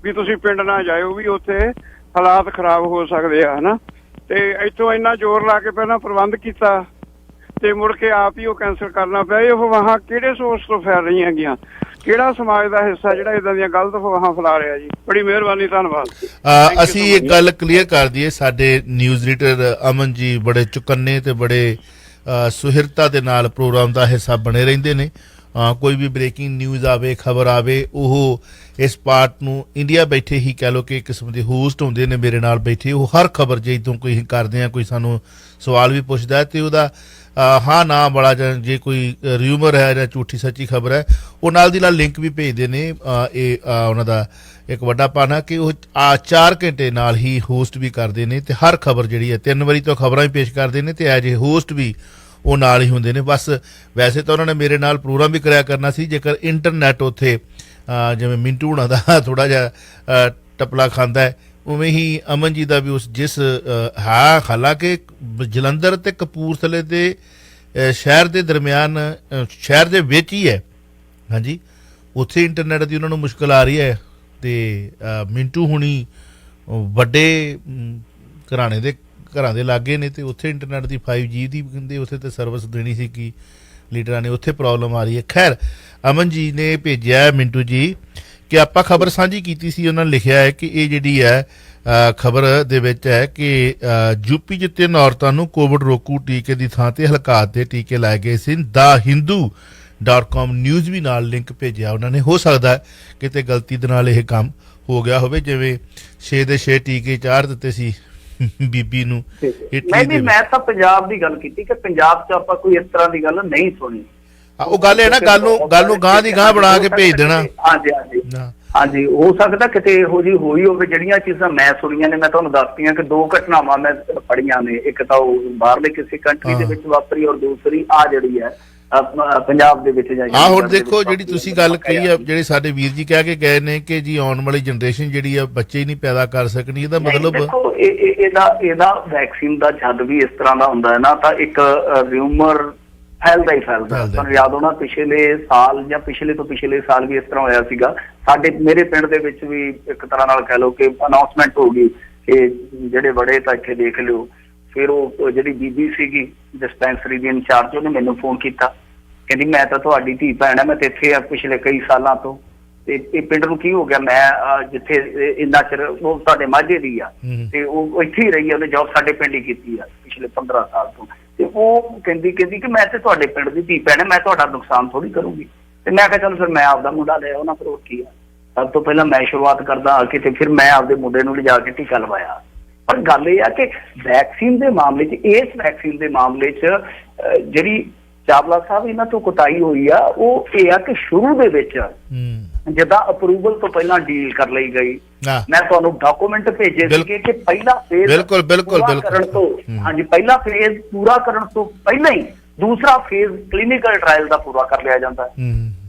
ਵੀ ਤੁਸੀਂ ਪਿੰਡ ਨਾ ਜਾਇਓ, ਵੀ ਉੱਥੇ ਹਾਲਾਤ ਖਰਾਬ ਹੋ ਸਕਦੇ ਆ, ਹਨਾ। ਤੇ ਇੱਥੋਂ ਇੰਨਾ ਜ਼ੋਰ ਲਾ ਕੇ ਪਹਿਲਾਂ ਪ੍ਰਬੰਧ ਕੀਤਾ ਤੇ ਮੁੜ ਕੇ ਆਪ ਹੀ ਉਹ ਕੈਂਸਲ ਕਰਨਾ ਪਿਆ। ਇਹ ਅਫਵਾਹਾਂ ਕਿਹੜੇ ਸੋਰਸ ਤੋਂ ਫੈਲ ਰਹੀਆਂ ਹੈਗੀਆਂ, ਕਿਹੜਾ ਸਮਾਜ ਦਾ ਹਿੱਸਾ ਜਿਹੜਾ ਇਦਾਂ ਦੀਆਂ ਗਲਤ ਅਫਵਾਹਾਂ ਫੈਲਾ ਰਿਹਾ ਜੀ? ਬੜੀ ਮਿਹਰਬਾਨੀ, ਧੰਨਵਾਦ। ਅਸੀਂ ਇੱਕ ਗੱਲ ਕਲੀਅਰ ਕਰ ਦਈਏ, ਸਾਡੇ ਨਿਊਜ਼ ਰੀਡਰ ਅਮਨ ਜੀ ਬੜੇ ਚੁਕੰਨੇ ਤੇ ਬੜੇ ਸੁਹਿਰਤਾ ਦੇ ਨਾਲ ਪ੍ਰੋਗਰਾਮ ਦਾ ਹਿੱਸਾ ਬਣੇ ਰਹਿੰਦੇ ਨੇ। ਕੋਈ ਵੀ ਬ੍ਰੇਕਿੰਗ ਨਿਊਜ਼ ਆਵੇ, ਖਬਰ ਆਵੇ, ਉਹ ਇਸ ਪਾਰਟ ਨੂੰ ਇੰਡੀਆ ਬੈਠੇ ਹੀ ਕਹਿ ਲਓ ਕਿ ਇੱਕ ਕਿਸਮ ਦੇ ਹੋਸਟ ਹੁੰਦੇ ਨੇ ਮੇਰੇ ਨਾਲ ਬੈਠੇ। ਉਹ ਹਰ ਖਬਰ ਜੇ ਤੋਂ ਕੋਈ ਕਰਦੇ ਆ, ਕੋਈ ਸਾਨੂੰ ਸਵਾਲ ਵੀ ਪੁੱਛਦਾ ਤੇ ਉਹਦਾ ਹਾਂ ਨਾ ਬੜਾ ਜੇ ਕੋਈ ਰਿਊਮਰ ਹੈ ਜਾਂ ਝੂਠੀ ਸੱਚੀ ਖਬਰ ਹੈ ਉਹ ਨਾਲ ਦੀ ਨਾਲ ਲਿੰਕ ਵੀ ਭੇਜਦੇ ਨੇ। ਇਹ ਉਹਨਾਂ ਦਾ ਇੱਕ ਵੱਡਾ ਪਾਣਾ ਕਿ ਉਹ 4 ਘੰਟੇ ਨਾਲ ਹੀ ਹੋਸਟ ਵੀ ਕਰਦੇ ਨੇ ਤੇ ਹਰ ਖਬਰ ਜਿਹੜੀ ਹੈ 3 ਵਾਰੀ ਤੋਂ ਖਬਰਾਂ ਵੀ ਪੇਸ਼ ਕਰਦੇ ਨੇ ਤੇ ਐਜ ਏ ਹੋਸਟ ਵੀ ਉਹ ਨਾਲ ਹੀ ਹੁੰਦੇ ਨੇ। ਬਸ ਵੈਸੇ ਤਾਂ ਉਹਨਾਂ ਨੇ ਮੇਰੇ ਨਾਲ ਪ੍ਰੋਗਰਾਮ ਵੀ ਕਰਿਆ ਕਰਨਾ ਸੀ, ਜੇਕਰ ਇੰਟਰਨੈਟ ਉੱਥੇ ਜਿਵੇਂ ਮਿੰਟੂ ਹੁਣਾਂ ਦਾ ਥੋੜ੍ਹਾ ਜਿਹਾ ਟਪਲਾ ਖਾਂਦਾ ਹੈ, ਉਵੇਂ ਹੀ ਅਮਨ ਜੀ ਦਾ ਵੀ ਉਸ ਜਿਸ ਹਾਲਾਂਕਿ ਜਲੰਧਰ ਤੇ ਕਪੂਰਥਲੇ ਦੇ ਸ਼ਹਿਰ ਦੇ ਦਰਮਿਆਨ ਸ਼ਹਿਰ ਦੇ ਵਿੱਚ ਹੀ ਹੈ, ਹਾਂਜੀ, ਉੱਥੇ ਇੰਟਰਨੈਟ ਦੀ ਉਹਨਾਂ ਨੂੰ ਮੁਸ਼ਕਿਲ ਆ ਰਹੀ ਹੈ। ਤੇ ਮਿੰਟੂ ਹੁਣੀ ਵੱਡੇ ਘਰਾਂ ਦੇ ਲਾਗੇ ਨੇ, ਤੇ ਉੱਥੇ ਇੰਟਰਨੈਟ ਦੀ 5G ਦੀ ਕਹਿੰਦੇ ਉੱਥੇ ਤੇ ਸਰਵਿਸ ਦੇਣੀ ਸੀ ਕਿ ਲੀਡਰਾਂ ਨੇ, ਉੱਥੇ ਪ੍ਰੋਬਲਮ ਆ ਰਹੀ ਹੈ। ਖੈਰ, ਅਮਨ ਜੀ ਨੇ ਭੇਜਿਆ ਮਿੰਟੂ ਜੀ ਕਿ ਆਪਾਂ ਖਬਰ ਸਾਂਝੀ ਕੀਤੀ ਸੀ, ਉਹਨਾਂ ਨੇ ਲਿਖਿਆ ਹੈ ਕਿ ਇਹ ਜਿਹੜੀ ਹੈ ਖਬਰ ਦੇ ਵਿੱਚ ਹੈ ਕਿ ਯੂਪੀ 'ਚ 3 ਔਰਤਾਂ ਨੂੰ ਕੋਵਿਡ ਰੋਕੂ ਟੀਕੇ ਦੀ ਥਾਂ ਤੇ ਹਲਕਾਤ ਦੇ ਟੀਕੇ ਲਾਏ ਗਏ ਸੀ। thehindu.com ਨਿਊਜ਼ ਵੀ ਨਾਲ ਲਿੰਕ ਭੇਜਿਆ ਉਹਨਾਂ ਨੇ। ਹੋ ਸਕਦਾ ਕਿਤੇ ਗਲਤੀ ਦੇ ਨਾਲ ਇਹ ਕੰਮ ਹੋ ਗਿਆ ਹੋਵੇ, ਜਿਵੇਂ 6 ਦੇ 6 ਟੀਕੇ ਚਾੜ ਦਿੱਤੇ ਸੀ ਬੀਬੀ ਨੂੰ। ਮੈਂ ਤਾਂ ਪੰਜਾਬ ਦੀ ਗੱਲ ਕੀਤੀ ਕਿ ਪੰਜਾਬ 'ਚ ਆਪਾਂ ਕੋਈ ਇਸ ਤਰ੍ਹਾਂ ਦੀ ਗੱਲ ਨਹੀਂ ਸੁਣੀ। ਉਹ ਗੱਲ ਹੈ ਨਾ, ਗੱਲ ਨੂੰ ਗਾਂ ਦੀ ਗਾਂ ਬਣਾ ਕੇ ਭੇਜ ਦੇਣਾ। ਹਾਂਜੀ, ਹੋ ਸਕਦਾ ਕਿਤੇ ਇਹੋ ਜਿਹੀ ਹੋਈ ਹੋਵੇ। ਜਿਹੜੀਆਂ ਚੀਜ਼ਾਂ ਮੈਂ ਸੁਣੀਆਂ ਨੇ, ਮੈਂ ਤੁਹਾਨੂੰ ਦੱਸਤੀਆਂ ਕਿ 2 ਘਟਨਾਵਾਂ ਮੈਂ ਪੜ੍ਹੀਆਂ ਨੇ। ਇੱਕ ਤਾਂ ਉਹ ਬਾਹਰਲੇ ਕਿਸੇ ਕੰਟਰੀ ਦੇ ਵਿੱਚ ਵਾਪਰੀ, ਔਰ ਦੂਸਰੀ ਆ ਜਿਹੜੀ ਹੈ ਪੰਜਾਬ ਦੇ ਵਿੱਚ ਜਾਈ। ਹੁਣ ਦੇਖੋ, ਜਿਹੜੀ ਤੁਸੀਂ ਗੱਲ ਕਹੀ ਆ, ਜਿਹੜੇ ਸਾਡੇ ਵੀਰ ਜੀ ਕਹਿ ਕੇ ਗਏ ਨੇ ਕਿ ਜੀ ਆਉਣ ਵਾਲੀ ਜਨਰੇਸ਼ਨ ਜਿਹੜੀ ਆ ਬੱਚੇ ਹੀ ਨਹੀਂ ਪੈਦਾ ਕਰ ਸਕਣੀ, ਇਹਦਾ ਮਤਲਬ ਦੇਖੋ ਇਹਦਾ ਵੈਕਸੀਨ ਦਾ ਜਦ ਵੀ ਇਸ ਤਰ੍ਹਾਂ ਦਾ ਹੁੰਦਾ ਹੈ ਨਾ, ਤਾਂ ਇੱਕ ਰਿਊਮਰ ਫੈਲਦਾ ਹੀ ਫੈਲਦਾ। ਤੁਹਾਨੂੰ ਯਾਦ ਹੋਣਾ ਪਿਛਲੇ ਸਾਲ ਜਾਂ ਪਿਛਲੇ ਤੋਂ ਪਿਛਲੇ ਸਾਲ ਵੀ ਇਸ ਤਰ੍ਹਾਂ ਹੋਇਆ ਸੀਗਾ। ਮੇਰੇ ਪਿੰਡ ਦੇ ਵਿੱਚ ਵੀ ਇੱਕ ਤਰ੍ਹਾਂ ਨਾਲ ਕਹਿ ਲਓ ਕਿ ਅਨਾਉਂਸਮੈਂਟ ਹੋ ਗਈ ਕਿ ਜਿਹੜੇ ਬੜੇ ਤਾਂ ਇੱਥੇ ਦੇਖ ਲਿਓ। ਫਿਰ ਉਹ ਜਿਹੜੀ ਬੀਬੀ ਸੀਗੀ ਡਿਸਪੈਂਸਰੀ ਦੀ ਇੰਚਾਰਜ, ਉਹਨੇ ਮੈਨੂੰ ਫੋਨ ਕੀਤਾ, ਕਹਿੰਦੀ ਮੈਂ ਤਾਂ ਤੁਹਾਡੀ ਧੀ ਭੈਣ ਆ, ਮੈਂ ਤਾਂ ਇੱਥੇ ਆ ਪਿਛਲੇ ਕਈ ਸਾਲਾਂ ਤੋਂ, ਤੇ ਇਹ ਪਿੰਡ ਨੂੰ ਕੀ ਹੋ ਗਿਆ? ਮੈਂ ਜਿੱਥੇ ਇੰਨਾ ਚਿਰ, ਉਹ ਤੁਹਾਡੇ ਮਾਝੇ ਦੀ ਆ, ਤੇ ਉਹ ਇੱਥੇ ਹੀ ਰਹੀ ਆ, ਉਹਨੇ ਜੌਬ ਸਾਡੇ ਪਿੰਡ ਹੀ ਕੀਤੀ ਆ ਪਿਛਲੇ 15 ਸਾਲ ਤੋਂ। ਤੇ ਉਹ ਕਹਿੰਦੀ ਕਿ ਮੈਂ ਤੇ ਤੁਹਾਡੇ ਪਿੰਡ ਦੀ ਧੀ ਭੈਣ, ਮੈਂ ਤੁਹਾਡਾ ਨੁਕਸਾਨ ਥੋੜੀ ਕਰੂੰਗੀ। ਤੇ ਮੈਂ ਕਿਹਾ ਚਲ ਫਿਰ ਮੈਂ ਆਪਦਾ ਮੁੰਡਾ ਲਿਆ ਉਹਨਾਂ, ਫਿਰ ਕੀ ਆ, ਸਭ ਤੋਂ ਪਹਿਲਾਂ ਮੈਂ ਸ਼ੁਰੂਆਤ ਕਰਦਾ ਆ ਕੇ, ਤੇ ਫਿਰ ਮੈਂ ਆਪਦੇ ਮੁੰਡੇ ਨੂੰ ਲਿਜਾ ਕੇ ਟੀਕਾ ਲਵਾਇਆ। ਪਰ ਗੱਲ ਇਹ ਆ ਕਿ ਵੈਕਸੀਨ ਦੇ ਮਾਮਲੇ 'ਚ, ਇਸ ਵੈਕਸੀਨ ਦੇ ਮਾਮਲੇ 'ਚ ਜਿਹੜੀ ਚਾਵਲਾ ਸਾਹਿਬ ਇਹਨਾਂ ਤੋਂ ਕੁਤਾਹੀ ਹੋਈ ਆ, ਉਹ ਇਹ ਆ ਕਿ ਸ਼ੁਰੂ ਦੇ ਵਿੱਚ ਜਿੱਦਾਂ ਅਪਰੂਵਲ ਤੋਂ ਪਹਿਲਾਂ ਡੀਲ ਕਰ ਲਈ ਗਈ। ਮੈਂ ਤੁਹਾਨੂੰ ਡਾਕੂਮੈਂਟ ਭੇਜੇ ਸੀਗੇ ਕਿ ਪਹਿਲਾ ਫੇਜ਼ ਕਰਨ ਤੋਂ, ਹਾਂਜੀ, ਪਹਿਲਾ ਫੇਜ਼ ਪੂਰਾ ਕਰਨ ਤੋਂ ਪਹਿਲਾਂ ਹੀ ਦੂਸਰਾ ਫੇਜ਼ ਕਲੀਨਿਕਲ ਟ੍ਰਾਇਲ ਦਾ ਪੂਰਾ ਕਰ ਲਿਆ ਜਾਂਦਾ।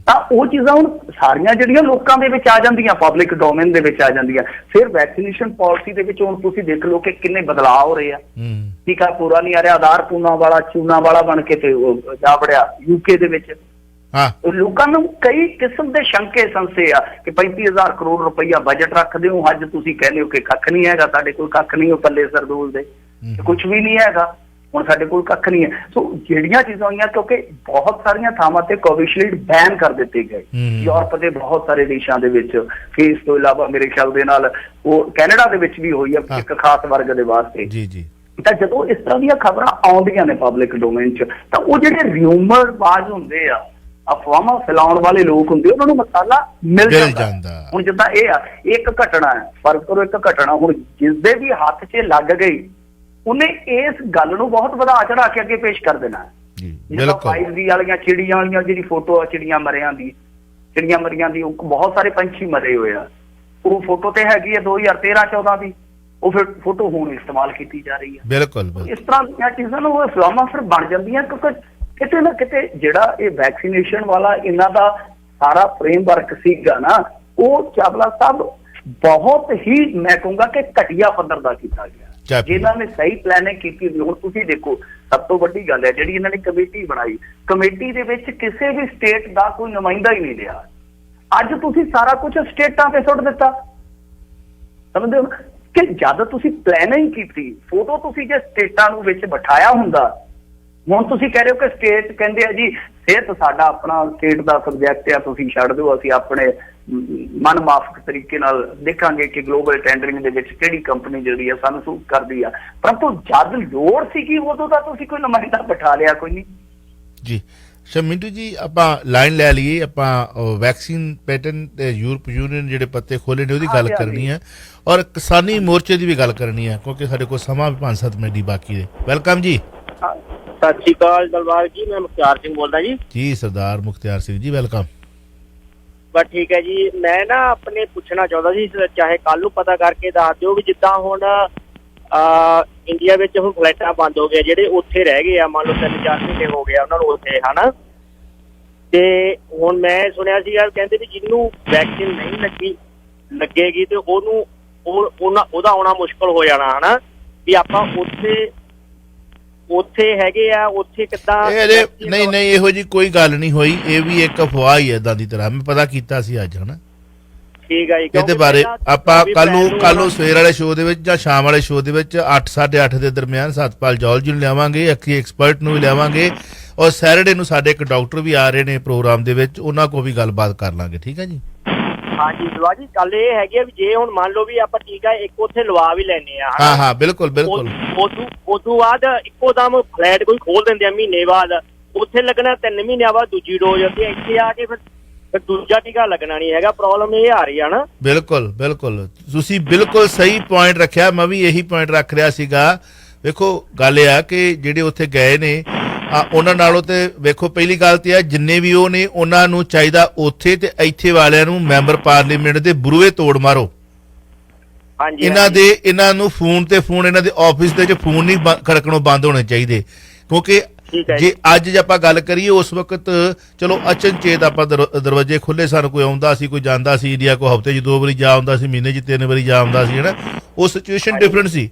ਤਾਂ ਉਹ ਚੀਜ਼ਾਂ ਹੁਣ ਸਾਰੀਆਂ ਜਿਹੜੀਆਂ ਲੋਕਾਂ ਦੇ ਵਿੱਚ ਆ ਜਾਂਦੀਆਂ, ਪਬਲਿਕ ਡੋਮੇਨ ਦੇ ਵਿੱਚ ਆ ਜਾਂਦੀਆਂ। ਫਿਰ ਵੈਕਸੀਨੇਸ਼ਨ ਪਾਲਿਸੀ ਦੇ ਵਿੱਚ ਹੁਣ ਤੁਸੀਂ ਦੇਖ ਲਓ ਕਿ ਕਿੰਨੇ ਬਦਲਾਅ ਹੋ ਰਹੇ ਆ। ਟੀਕਾ ਪੂਰਾ ਨਹੀਂ ਆ ਰਿਹਾ, ਆਧਾਰ ਚੂਨਾ ਵਾਲਾ ਬਣ ਕੇ ਤੇ ਜਾ ਵੜਿਆ UK ਦੇ ਵਿੱਚ। ਲੋਕਾਂ ਨੂੰ ਕਈ ਕਿਸਮ ਦੇ ਸ਼ੰਕੇ ਸੰਸੇ ਆ ਕਿ 35,000 ਕਰੋੜ ਰੁਪਈਆ ਬਜਟ ਰੱਖਦੇ ਹੋ, ਅੱਜ ਤੁਸੀਂ ਕਹਿੰਦੇ ਹੋ ਕਿ ਕੱਖ ਨਹੀਂ ਹੈਗਾ, ਸਾਡੇ ਕੋਲ ਕੱਖ ਨਹੀਂ, ਉਹ ਪੱਲੇ ਸਰਦੂਲ ਦੇ ਕੁਛ ਵੀ ਨਹੀਂ ਹੈਗਾ, ਹੁਣ ਸਾਡੇ ਕੋਲ ਕੱਖ ਨਹੀਂ ਹੈ। ਸੋ ਜਿਹੜੀਆਂ ਚੀਜ਼ਾਂ ਹੋਈਆਂ, ਕਿਉਂਕਿ ਬਹੁਤ ਸਾਰੀਆਂ ਥਾਵਾਂ ਤੇ ਕੋਵਿਸ਼ੀਲਡ ਬੈਨ ਕਰ ਦਿੱਤੇ ਗਏ, ਯੂਰਪ ਦੇ ਬਹੁਤ ਸਾਰੇ ਦੇਸ਼ਾਂ ਦੇ ਵਿੱਚ। ਫਿਰ ਇਸ ਤੋਂ ਇਲਾਵਾ ਮੇਰੇ ਖਿਆਲ ਦੇ ਨਾਲ ਉਹ ਕੈਨੇਡਾ ਦੇ ਵਿੱਚ ਵੀ ਹੋਈ ਹੈ ਇੱਕ ਖਾਸ ਵਰਗ ਦੇ ਵਾਸਤੇ। ਤਾਂ ਜਦੋਂ ਇਸ ਤਰ੍ਹਾਂ ਦੀਆਂ ਖਬਰਾਂ ਆਉਂਦੀਆਂ ਨੇ ਪਬਲਿਕ ਡੋਮੇਨ 'ਚ, ਤਾਂ ਉਹ ਜਿਹੜੇ ਰਿਊਮਰ ਬਾਜ਼ ਹੁੰਦੇ ਆ, ਅਫਵਾਹਾਂ ਫੈਲਾਉਣ ਵਾਲੇ ਲੋਕ ਹੁੰਦੇ, ਉਹਨਾਂ ਨੂੰ ਮਸਾਲਾ ਮਿਲ ਜਾਂਦਾ। ਹੁਣ ਜਿੱਦਾਂ ਇਹ ਆ, ਇੱਕ ਘਟਨਾ ਹੈ, ਫਰਕ ਕਰੋ, ਇੱਕ ਘਟਨਾ ਹੁਣ ਜਿਸਦੇ ਵੀ ਹੱਥ 'ਚ ਲੱਗ ਗਈ, ਉਹਨੇ ਇਸ ਗੱਲ ਨੂੰ ਬਹੁਤ ਵਧਾ ਚੜਾ ਕੇ ਅੱਗੇ ਪੇਸ਼ ਕਰ ਦੇਣਾ। ਜਿੱਦਾਂ 5G ਵਾਲੀਆਂ ਚਿੜੀਆਂ ਵਾਲੀਆਂ ਜਿਹੜੀ ਫੋਟੋ ਆ, ਚਿੜੀਆਂ ਮਰੀਆਂ ਦੀ, ਉਹ ਬਹੁਤ ਸਾਰੇ ਪੰਛੀ ਮਰੇ ਹੋਏ ਆ, ਉਹ ਫੋਟੋ ਤੇ ਹੈਗੀ ਹੈ 2013-14 ਦੀ, ਉਹ ਫਿਰ ਫੋਟੋ ਹੁਣ ਇਸਤੇਮਾਲ ਕੀਤੀ ਜਾ ਰਹੀ ਹੈ। ਬਿਲਕੁਲ ਇਸ ਤਰ੍ਹਾਂ ਦੀਆਂ ਚੀਜ਼ਾਂ ਨੂੰ ਉਹ ਅਫਵਾਹਾਂ ਫਿਰ ਬਣ ਜਾਂਦੀਆਂ, ਕਿਉਂਕਿ ਕਿਤੇ ਨਾ ਕਿਤੇ ਜਿਹੜਾ ਇਹ ਵੈਕਸੀਨੇਸ਼ਨ ਵਾਲਾ ਇਹਨਾਂ ਦਾ ਸਾਰਾ ਫਰੇਮਵਰਕ ਸੀਗਾ ਨਾ, ਉਹ ਚਾਵਲਾ ਸਾਹਿਬ ਬਹੁਤ ਹੀ, ਮੈਂ ਕਹੂੰਗਾ ਕਿ ਘਟੀਆ ਪੱਧਰ ਦਾ ਕੀਤਾ ਗਿਆ। ਜਿਨ੍ਹਾਂ ਨੇ ਸਹੀ ਪਲੈਨਿੰਗ ਕੀਤੀ। ਹੁਣ ਤੁਸੀਂ ਦੇਖੋ, ਸਭ ਤੋਂ ਵੱਡੀ ਗੱਲ ਹੈ ਜਿਹੜੀ ਇਹਨਾਂ ਨੇ ਕਮੇਟੀ ਬਣਾਈ, ਕਮੇਟੀ ਦੇ ਵਿੱਚ ਕਿਸੇ ਵੀ ਸਟੇਟ ਦਾ ਕੋਈ ਨੁਮਾਇੰਦਾ ਹੀ ਨਹੀਂ ਲਿਆ। ਅੱਜ ਤੁਸੀਂ ਸਾਰਾ ਕੁਝ ਸਟੇਟਾਂ ਤੇ ਸੁੱਟ ਦਿੱਤਾ। ਸਮਝਦੇ ਹੋ ਕਿ ਜਦ ਤੁਸੀਂ ਪਲੈਨਿੰਗ ਕੀਤੀ, ਫੋਟੋ ਤੁਸੀਂ ਜੇ ਸਟੇਟਾਂ ਨੂੰ ਵਿੱਚ ਬਿਠਾਇਆ ਹੁੰਦਾ, ਹੁਣ ਤੁਸੀਂ ਕਹਿ ਰਹੇ ਹੋ ਕਿ ਸਟੇਟ ਕਹਿੰਦੇ ਆ ਜੀ ਸਿਹਤ ਸਾਡਾ ਆਪਣਾ ਸਟੇਟ ਦਾ ਸਬਜੈਕਟ ਆ, ਤੁਸੀਂ ਛੱਡ ਦਿਓ, ਅਸੀਂ ਆਪਣੇ ਮਨ ਮਾਫਕ ਤਰੀਕੇ ਨਾਲ ਦੇਖਾਂਗੇ ਕਿ ਗਲੋਬਲ ਟੈਂਡਰਿੰਗ ਦੇ ਵਿੱਚ ਕਿਹੜੀ ਕੰਪਨੀ ਜਿਹੜੀ ਆ ਸਾਨੂੰ ਸੂਟ ਕਰਦੀ ਆ। ਪਰੰਤੂ ਜਦ ਲੋੜ ਸੀਗੀ ਉਦੋਂ ਤਾਂ ਤੁਸੀਂ ਕੋਈ ਨੁਮਾਇੰਦਾ ਬਿਠਾ ਲਿਆ ਕੋਈ ਨਹੀਂ ਜੀ। ਮਿੰਟੂ ਜੀ, ਆਪਾਂ ਲਾਈਨ ਲੈ ਲਈਏ, ਆਪਾਂ ਵੈਕਸੀਨ ਪੈਟਰਨ ਤੇ ਯੂਰਪ ਯੂਨੀਅਨ ਜਿਹੜੇ ਪੱਤੇ ਖੋਲੇ ਨੇ ਉਹਦੀ ਗੱਲ ਕਰਨੀ ਹੈ, ਔਰ ਕਿਸਾਨੀ ਮੋਰਚੇ ਦੀ ਵੀ ਗੱਲ ਕਰਨੀ ਹੈ, ਕਿਉਂਕਿ ਸਾਡੇ ਕੋਲ ਸਮਾਂ ਵੀ 5-7 ਮਿੰਟ ਹੀ ਬਾਕੀ ਹੈ। ਵੈਲਕਮ ਜੀ। ਸਤਿ ਸ਼੍ਰੀ ਅਕਾਲ ਦਲਵਾਰ ਜੀ, ਮੈਂ ਮੁਖਤਿਆਰ ਸਿੰਘ ਬੋਲਦਾ ਜੀ। ਸਰਦਾਰ ਮੁਖਤਿਆਰ ਸਿੰਘ ਜੀ, ਵੈਲਕਮ। ਬਸ ਠੀਕ ਹੈ ਜੀ। ਮੈਂ ਨਾ ਆਪਣੇ ਪੁੱਛਣਾ ਚਾਹੁੰਦਾ ਸੀ, ਚਾਹੇ ਕੱਲ ਨੂੰ ਪਤਾ ਕਰਕੇ ਦੱਸ ਦਿਓ, ਵੀ ਜਿੱਦਾਂ ਹੁਣ ਇੰਡੀਆ ਵਿੱਚ ਹੁਣ ਫਲਾਈਟਾਂ ਬੰਦ ਹੋ ਗਈਆਂ, ਜਿਹੜੇ ਉੱਥੇ ਰਹਿ ਗਏ ਆ, ਮੰਨ ਲਓ 3-4 ਮਹੀਨੇ ਹੋ ਗਏ ਉਹਨਾਂ ਨੂੰ ਉੱਥੇ, ਹਨਾ। ਤੇ ਹੁਣ ਮੈਂ ਸੁਣਿਆ ਸੀ ਯਾਰ, ਕਹਿੰਦੇ ਵੀ ਜਿਹਨੂੰ ਵੈਕਸੀਨ ਨਹੀਂ ਲੱਗੇਗੀ ਤੇ ਉਹਦਾ ਆਉਣਾ ਮੁਸ਼ਕਲ ਹੋ ਜਾਣਾ, ਹਨਾ। ਵੀ ਆਪਾਂ ਉੱਥੇ ਹੈਗੇ ਆ, ਉੱਥੇ ਕਿੱਦਾਂ ਨਹੀਂ ਇਹੋ ਜੀ ਕੋਈ ਗੱਲ ਨਹੀਂ ਹੋਈ, ਇਹ ਵੀ ਇੱਕ ਅਫਵਾਹ ਹੀ ਏਦਾਂ ਦੀ ਤਰ੍ਹਾਂ, ਮੈਂ ਪਤਾ ਕੀਤਾ ਸੀ ਅੱਜ ਹਨਾ। ਠੀਕ ਹੈ ਜੀ, ਇਹਦੇ ਬਾਰੇ ਆਪਾਂ ਕੱਲ ਨੂੰ ਸਵੇਰ ਵਾਲੇ ਸ਼ੋਅ ਦੇ ਵਿੱਚ ਜਾਂ ਸ਼ਾਮ ਵਾਲੇ ਸ਼ੋਅ ਦੇ ਵਿੱਚ 8 8:30 ਦੇ ਦਰਮਿਆਨ ਸਤਪਾਲ ਜੌਲ ਜੀ ਨੂੰ ਲਿਆਵਾਂਗੇ, ਅੱਖੀ ਐਕਸਪਰਟ ਨੂੰ ਵੀ ਲਿਆਵਾਂਗੇ, ਔਰ ਸੈਟਰਡੇ ਨੂੰ ਸਾਡੇ ਇੱਕ ਡਾਕਟਰ ਵੀ ਆ ਰਹੇ ਨੇ ਪ੍ਰੋਗਰਾਮ ਦੇ ਵਿੱਚ, ਉਹਨਾਂ ਕੋਲ ਵੀ ਗੱਲਬਾਤ ਕਰ ਲਾਂਗੇ। ਠੀਕ ਹੈ ਜੀ। ਹਾਂਜੀ ਦਵਾ ਜੀ, ਗੱਲ ਇਹ ਹੈਗੀ ਆ ਵੀ ਜੇ ਹੁਣ ਮੰਨ ਲਓ ਵੀ ਆਪਾਂ ਟੀਕਾ ਇੱਕ ਉੱਥੇ ਲਵਾ ਵੀ ਲੈਨੇ ਆ, ਹਾਂ ਬਿਲਕੁਲ ਉਦੋਂ ਬਾਅਦ ਇੱਕੋ ਦਮ ਫਲੈਟ ਕੋਈ ਖੋਲ ਦਿੰਦੇ ਆ ਮਹੀਨੇ ਬਾਅਦ, ਉੱਥੇ ਲੱਗਣਾ 3 ਮਹੀਨਿਆਂ ਬਾਅਦ ਦੂਜੀ ਡੋਜ਼, ਤੇ ਇੱਥੇ ਆ ਕੇ ਫਿਰ ਦੂਜਾ ਟੀਕਾ ਲੱਗਣਾ ਨਹੀਂ ਹੈਗਾ। ਪ੍ਰੋਬਲਮ ਇਹ ਆ ਰਹੀ ਆ ਨਾ। ਬਿਲਕੁਲ ਤੁਸੀਂ ਬਿਲਕੁਲ ਸਹੀ ਪੁਆਇੰਟ ਰੱਖਿਆ, ਮੈਂ ਵੀ ਇਹੀ ਪੁਆਇੰਟ ਰੱਖ ਰਿਹਾ ਸੀਗਾ। ਵੇਖੋ ਗੱਲ ਇਹ ਆ ਕਿ ਜਿਹੜੇ ਉੱਥੇ ਗਏ ਨੇ ਉਹਨਾਂ ਨਾਲੋਂ ਤੇ ਵੇਖੋ ਪਹਿਲੀ ਗੱਲ ਤੇ ਆ ਜਿੰਨੇ ਵੀ ਉਹ ਨੇ ਉਹਨਾਂ ਨੂੰ ਚਾਹੀਦਾ ਉੱਥੇ ਤੇ ਇੱਥੇ ਵਾਲਿਆਂ ਨੂੰ ਮੈਂਬਰ ਪਾਰਲੀਮੈਂਟ ਦੇ ਬੂਹੇ ਤੋੜ ਮਾਰੋ। ਇਹਨਾਂ ਨੂੰ ਫੋਨ ਇਹਨਾਂ ਦੇ ਆਫਿਸ ਦੇ ਚ ਫੋਨ ਨਹੀਂ ਖੜਕਣੋਂ ਬੰਦ ਹੋਣੇ ਚਾਹੀਦੇ, ਕਿਉਂਕਿ ਜੇ ਅੱਜ ਜੇ ਆਪਾਂ ਗੱਲ ਕਰੀਏ ਉਸ ਵਕਤ ਚਲੋ ਅਚਨਚੇਤ ਆਪਾਂ ਦਰਵਾਜ਼ੇ ਖੁੱਲੇ ਸਨ, ਕੋਈ ਆਉਂਦਾ ਸੀ ਕੋਈ ਜਾਂਦਾ ਸੀ, ਇੰਡੀਆ ਕੋ ਹਫ਼ਤੇ 'ਚ 2 ਵਾਰੀ ਜਾ ਆਉਂਦਾ ਸੀ, ਮਹੀਨੇ 'ਚ 3 ਵਾਰੀ ਜਾ ਆਉਂਦਾ ਸੀ ਹਨਾ। ਉਹ ਸਿਚੁਏਸ਼ਨ ਡਿਫਰੈਂਟ ਸੀ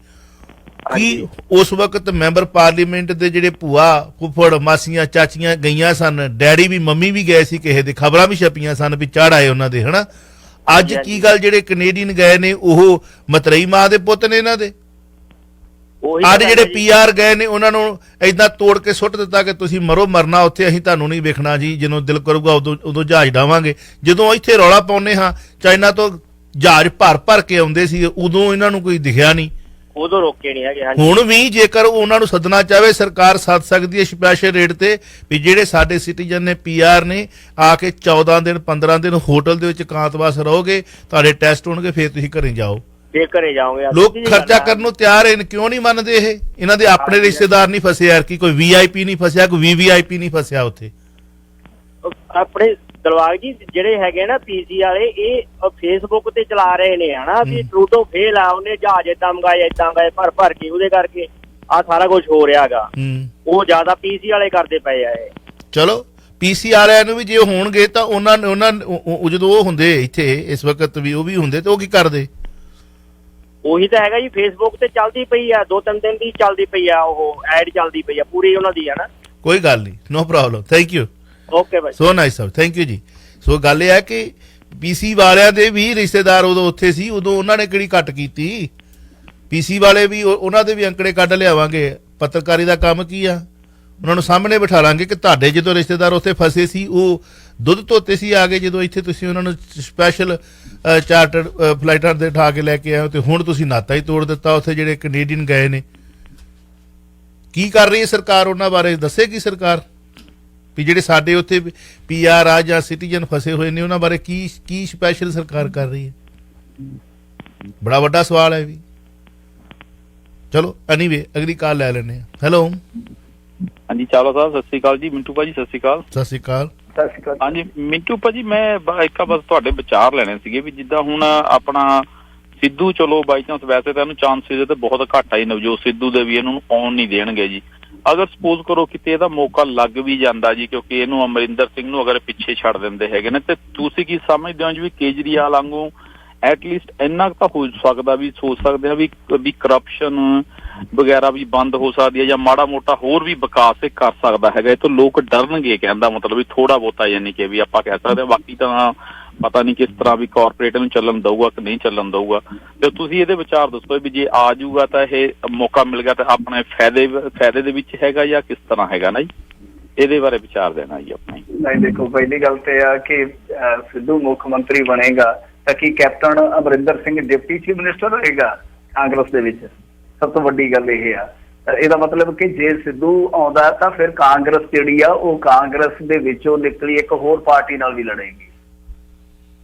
ਕਿ ਉਸ ਵਕਤ ਮੈਂਬਰ ਪਾਰਲੀਮੈਂਟ ਦੇ ਜਿਹੜੇ ਭੂਆ ਫੁੱਫੜ ਮਾਸੀਆਂ ਚਾਚੀਆਂ ਗਈਆਂ ਸਨ, ਡੈਡੀ ਵੀ ਮੰਮੀ ਵੀ ਗਏ ਸੀ, ਕਿਸੇ ਦੇ ਖਬਰਾਂ ਵੀ ਛਪੀਆਂ ਸਨ ਵੀ ਚੜ੍ਹ ਆਏ ਉਹਨਾਂ ਦੇ ਹਨਾ। ਅੱਜ ਕੀ ਗੱਲ ਜਿਹੜੇ ਕੈਨੇਡੀਅਨ ਗਏ ਨੇ ਉਹ ਮਤਰਈ ਮਾਂ ਦੇ ਪੁੱਤ ਨੇ ਇਹਨਾਂ ਦੇ, ਅੱਜ ਜਿਹੜੇ PR ਗਏ ਨੇ ਉਹਨਾਂ ਨੂੰ ਏਦਾਂ ਤੋੜ ਕੇ ਸੁੱਟ ਦਿੱਤਾ ਕਿ ਤੁਸੀਂ ਮਰੋ ਮਰਨਾ, ਉੱਥੇ ਅਸੀਂ ਤੁਹਾਨੂੰ ਨਹੀਂ ਵੇਖਣਾ ਜੀ, ਜਦੋਂ ਦਿਲ ਕਰੂਗਾ ਉਦੋਂ ਜਹਾਜ਼ ਡਾਵਾਂਗੇ। ਜਦੋਂ ਇੱਥੇ ਰੌਲਾ ਪਾਉਂਦੇ ਹਾਂ ਚਾਈਨਾ ਤੋਂ ਜਹਾਜ਼ ਭਰ ਕੇ ਆਉਂਦੇ ਸੀ, ਉਦੋਂ ਇਹਨਾਂ ਨੂੰ ਕੋਈ ਦਿਖਿਆ ਨਹੀਂ, ਉਦੋਂ ਰੋਕੇ ਨਹੀਂ ਹੈਗੇ। ਹੁਣ ਵੀ ਜੇਕਰ ਉਹਨਾਂ ਨੂੰ ਸੱਦਣਾ ਚਾਹਵੇ ਸਰਕਾਰ ਸੱਦ ਸਕਦੀ ਹੈ ਸਪੈਸ਼ਲ ਰੇਟ ਤੇ, ਵੀ ਜਿਹੜੇ ਸਾਡੇ ਸਿਟੀਜ਼ਨ ਨੇ PR ਨੇ ਆ ਕੇ 14 ਦਿਨ 15 ਦਿਨ ਹੋਟਲ ਦੇ ਵਿੱਚ ਇਕਾਂਤਵਾਸ ਰਹੋਗੇ, ਤੁਹਾਡੇ ਟੈਸਟ ਹੋਣਗੇ, ਫਿਰ ਤੁਸੀਂ ਘਰੇ ਜਾਓ। ਘਰੇ ਜਾਓਗੇ। ਲੋਕ ਖਰਚਾ ਕਰਨ ਨੂੰ ਤਿਆਰ ਹਨ, ਕਿਉਂ ਨਹੀਂ ਮੰਨਦੇ? ਇਹ ਇਹਨਾਂ ਦੇ ਆਪਣੇ ਰਿਸ਼ਤੇਦਾਰ ਨਹੀਂ ਫਸੇ ਯਾਰ, ਕੀ ਕੋਈ VIP ਨਹੀਂ ਫਸਿਆ, ਕੋਈ VVIP ਨਹੀਂ ਫਸਿਆ ਉੱਥੇ। ਆਪਣੇ ਦਲਵਾਗ ਜੀ ਜਿਹੜੇ ਹੈਗੇ ਨਾ PC ਵਾਲੇ, ਇਹ ਫੇਸਬੁੱਕ ਤੇ ਚਲਾ ਰਹੇ ਨੇ ਹਨਾ ਵੀ ਟਰੂਡੋ ਫੇਲ ਆ, ਉਹਨੇ ਜਹਾਜ਼ ਏਦਾਂ ਮੰਗਾਏ ਭਰ ਕੇ, ਉਹਦੇ ਕਰਕੇ ਆ ਸਾਰਾ ਕੁਝ ਹੋ ਰਿਹਾ ਹੈਗਾ। ਉਹ ਜ਼ਿਆਦਾ PC ਵਾਲੇ ਕਰਦੇ ਪਏ ਆ। ਚਲੋ PC ਵਾਲਿਆਂ ਨੂੰ ਵੀ ਜੇ ਹੋਣਗੇ ਤਾਂ ਉਹਨਾਂ ਜਦੋਂ ਉਹ ਹੁੰਦੇ ਇੱਥੇ ਇਸ ਵਕਤ ਵੀ ਉਹ ਵੀ ਹੁੰਦੇ ਤੇ ਉਹ ਕੀ ਕਰਦੇ? ਉਹੀ ਤਾਂ ਹੈਗਾ ਜੀ, ਫੇਸਬੁੱਕ ਤੇ ਚੱਲਦੀ ਪਈ ਆ, 2-3 ਦਿਨ ਦੀ ਚੱਲਦੀ ਪਈ ਆ, ਉਹ ਐਡ ਚੱਲਦੀ ਪਈ ਆ ਪੂਰੀ ਉਹਨਾਂ ਦੀ ਹਨਾ। ਕੋਈ ਗੱਲ ਨਹੀਂ, no problem, thank you. Okay bye, so nice sir, thank you ਜੀ। ਸੋ ਗੱਲ ਇਹ ਹੈ ਕਿ PC ਵਾਲਿਆਂ ਦੇ ਵੀ ਰਿਸ਼ਤੇਦਾਰ ਉਦੋਂ ਉੱਥੇ ਸੀ, ਉਦੋਂ ਉਹਨਾਂ ਨੇ ਕਿਹੜੀ ਘੱਟ ਕੀਤੀ। PC ਵਾਲੇ ਵੀ ਉਹਨਾਂ ਦੇ ਵੀ ਅੰਕੜੇ ਕੱਢ ਲਿਆਵਾਂਗੇ। ਪੱਤਰਕਾਰੀ ਦਾ ਕੰਮ ਕੀ ਆ, ਉਹਨਾਂ ਨੂੰ ਸਾਹਮਣੇ ਬਿਠਾ ਲਾਂਗੇ ਕਿ ਤੁਹਾਡੇ ਜਦੋਂ ਰਿਸ਼ਤੇਦਾਰ ਉੱਥੇ ਫਸੇ ਸੀ ਉਹ ਦੁੱਧ ਧੋਤੇ ਸੀ ਆ ਗਏ, ਜਦੋਂ ਇੱਥੇ ਤੁਸੀਂ ਉਹਨਾਂ ਨੂੰ ਸਪੈਸ਼ਲ ਚਾਰਟਰਡ ਫਲਾਈਟਾਂ ਦੇ ਉਠਾ ਕੇ ਲੈ ਕੇ ਆਏ ਹੋ, ਤੇ ਹੁਣ ਤੁਸੀਂ ਨਾਤਾ ਹੀ ਤੋੜ ਦਿੱਤਾ। ਉੱਥੇ ਜਿਹੜੇ ਕੈਨੇਡੀਅਨ ਗਏ ਨੇ ਕੀ ਕਰ ਰਹੀ ਹੈ ਸਰਕਾਰ, ਉਹਨਾਂ ਬਾਰੇ ਦੱਸੇਗੀ ਸਰਕਾਰ ਵੀ ਜਿਹੜੇ ਸਾਡੇ ਉੱਥੇ PR ਆ ਜਾਂ ਸਿਟੀਜ਼ਨ ਫਸੇ ਹੋਏ ਨੇ ਉਹਨਾਂ ਬਾਰੇ ਕੀ ਸਪੈਸ਼ਲ ਸਰਕਾਰ ਕਰ ਰਹੀ ਹੈ? ਬੜਾ ਵੱਡਾ ਸਵਾਲ ਹੈ ਵੀ। ਚਲੋ ਐਨੀਵੇ ਅਗਲੀ ਕਾਲ ਲੈ ਲੈਂਦੇ ਹਾਂ। ਹੈਲੋ, ਹਾਂਜੀ ਚਾਵਲਾ ਸਾਹਿਬ ਸਤਿ ਸ਼੍ਰੀ ਅਕਾਲ ਜੀ। ਮਿੰਟੂ ਭਾਜੀ ਸਤਿ ਸ਼੍ਰੀ ਅਕਾਲ। ਸਤਿ ਸ਼੍ਰੀ ਅਕਾਲ। ਹਾਂਜੀ ਮਿੰਟੂ ਭਾਜੀ, ਮੈਂ ਬਸ ਤੁਹਾਡੇ ਵਿਚਾਰ ਲੈਣੇ ਸੀਗੇ ਵੀ ਜਿੱਦਾਂ ਹੁਣ ਆਪਣਾ ਸਿੱਧੂ, ਚਲੋ ਬਾਈ ਚਾਂਸ ਵੈਸੇ ਤਾਂ ਇਹਨੂੰ ਚਾਂਸਿਸ ਤੇ ਬਹੁਤ ਘੱਟ ਆਈ, ਨਵਜੋਤ ਸਿੱਧੂ ਦੇ ਵੀ ਇਹਨੂੰ ਆਉਣ ਨਹੀਂ ਦੇਣਗੇ ਜੀ। ਅਗਰ ਸਪੋਜ਼ ਕਰੋ ਕਿਤੇ ਇਹਦਾ ਮੌਕਾ ਲੱਗ ਵੀ ਜਾਂਦਾ ਜੀ, ਕਿਉਂਕਿ ਇਹਨੂੰ ਅਮਰਿੰਦਰ ਸਿੰਘ ਨੂੰ ਅਗਰ ਪਿੱਛੇ ਛੱਡ ਦਿੰਦੇ ਹੈਗੇ ਨੇ, ਤੇ ਤੁਸੀਂ ਕੀ ਸਮਝਦੇ ਹੋ ਜੀ ਵੀ ਕੇਜਰੀਵਾਲ ਵਾਂਗੂ ਐਟਲੀਸਟ ਇੰਨਾ ਕੁ ਤਾਂ ਹੋ ਸਕਦਾ ਵੀ ਸੋਚ ਸਕਦੇ ਹਾਂ ਵੀ ਕਰਪਸ਼ਨ ਵਗੈਰਾ ਵੀ ਬੰਦ ਹੋ ਸਕਦੀ ਹੈ, ਜਾਂ ਮਾੜਾ ਮੋਟਾ ਹੋਰ ਵੀ ਵਿਕਾਸ ਇਹ ਕਰ ਸਕਦਾ ਹੈਗਾ। ਇਹ ਤੋਂ ਲੋਕ ਡਰਨਗੇ, ਕਹਿੰਦਾ ਮਤਲਬ ਵੀ ਥੋੜਾ ਬਹੁਤਾ, ਯਾਨੀ ਕਿ ਵੀ ਆਪਾਂ ਕਹਿ ਸਕਦੇ ਹਾਂ। ਬਾਕੀ ਤਾਂ ਪਤਾ ਨਹੀਂ ਕਿਸ ਤਰ੍ਹਾਂ ਵੀ ਕਾਰਪੋਰੇਟ ਨੂੰ ਚੱਲਣ ਦਊਗਾ ਕਿ ਨਹੀਂ ਚੱਲਣ ਦਊਗਾ। ਤੇ ਤੁਸੀਂ ਇਹਦੇ ਵਿਚਾਰ ਦੱਸੋ ਵੀ ਜੇ ਆ ਜਾਊਗਾ ਤਾਂ ਇਹ ਮੌਕਾ ਮਿਲ ਗਿਆ ਤਾਂ ਆਪਣੇ ਫਾਇਦੇ ਦੇ ਵਿੱਚ ਹੈਗਾ ਜਾਂ ਕਿਸ ਤਰ੍ਹਾਂ ਹੈਗਾ ਨਾ ਜੀ, ਇਹਦੇ ਬਾਰੇ ਵਿਚਾਰ ਦੇਣਾ ਜੀ ਆਪਣੇ। ਨਹੀਂ ਦੇਖੋ, ਪਹਿਲੀ ਗੱਲ ਤੇ ਆ ਕਿ ਸਿੱਧੂ ਮੁੱਖ ਮੰਤਰੀ ਬਣੇਗਾ ਤਾਂ ਕੀ captain Amarinder Singh deputy chief minister ਹੋਏਗਾ ਕਾਂਗਰਸ ਦੇ ਵਿੱਚ? ਸਭ ਤੋਂ ਵੱਡੀ ਗੱਲ ਇਹ ਆ। ਇਹਦਾ ਮਤਲਬ ਕਿ ਜੇ ਸਿੱਧੂ ਆਉਂਦਾ ਤਾਂ ਫਿਰ ਕਾਂਗਰਸ ਜਿਹੜੀ ਆ ਉਹ ਕਾਂਗਰਸ ਦੇ ਵਿੱਚੋਂ ਨਿਕਲੀ ਇੱਕ ਹੋਰ ਪਾਰਟੀ ਨਾਲ ਵੀ ਲੜੇਗੀ।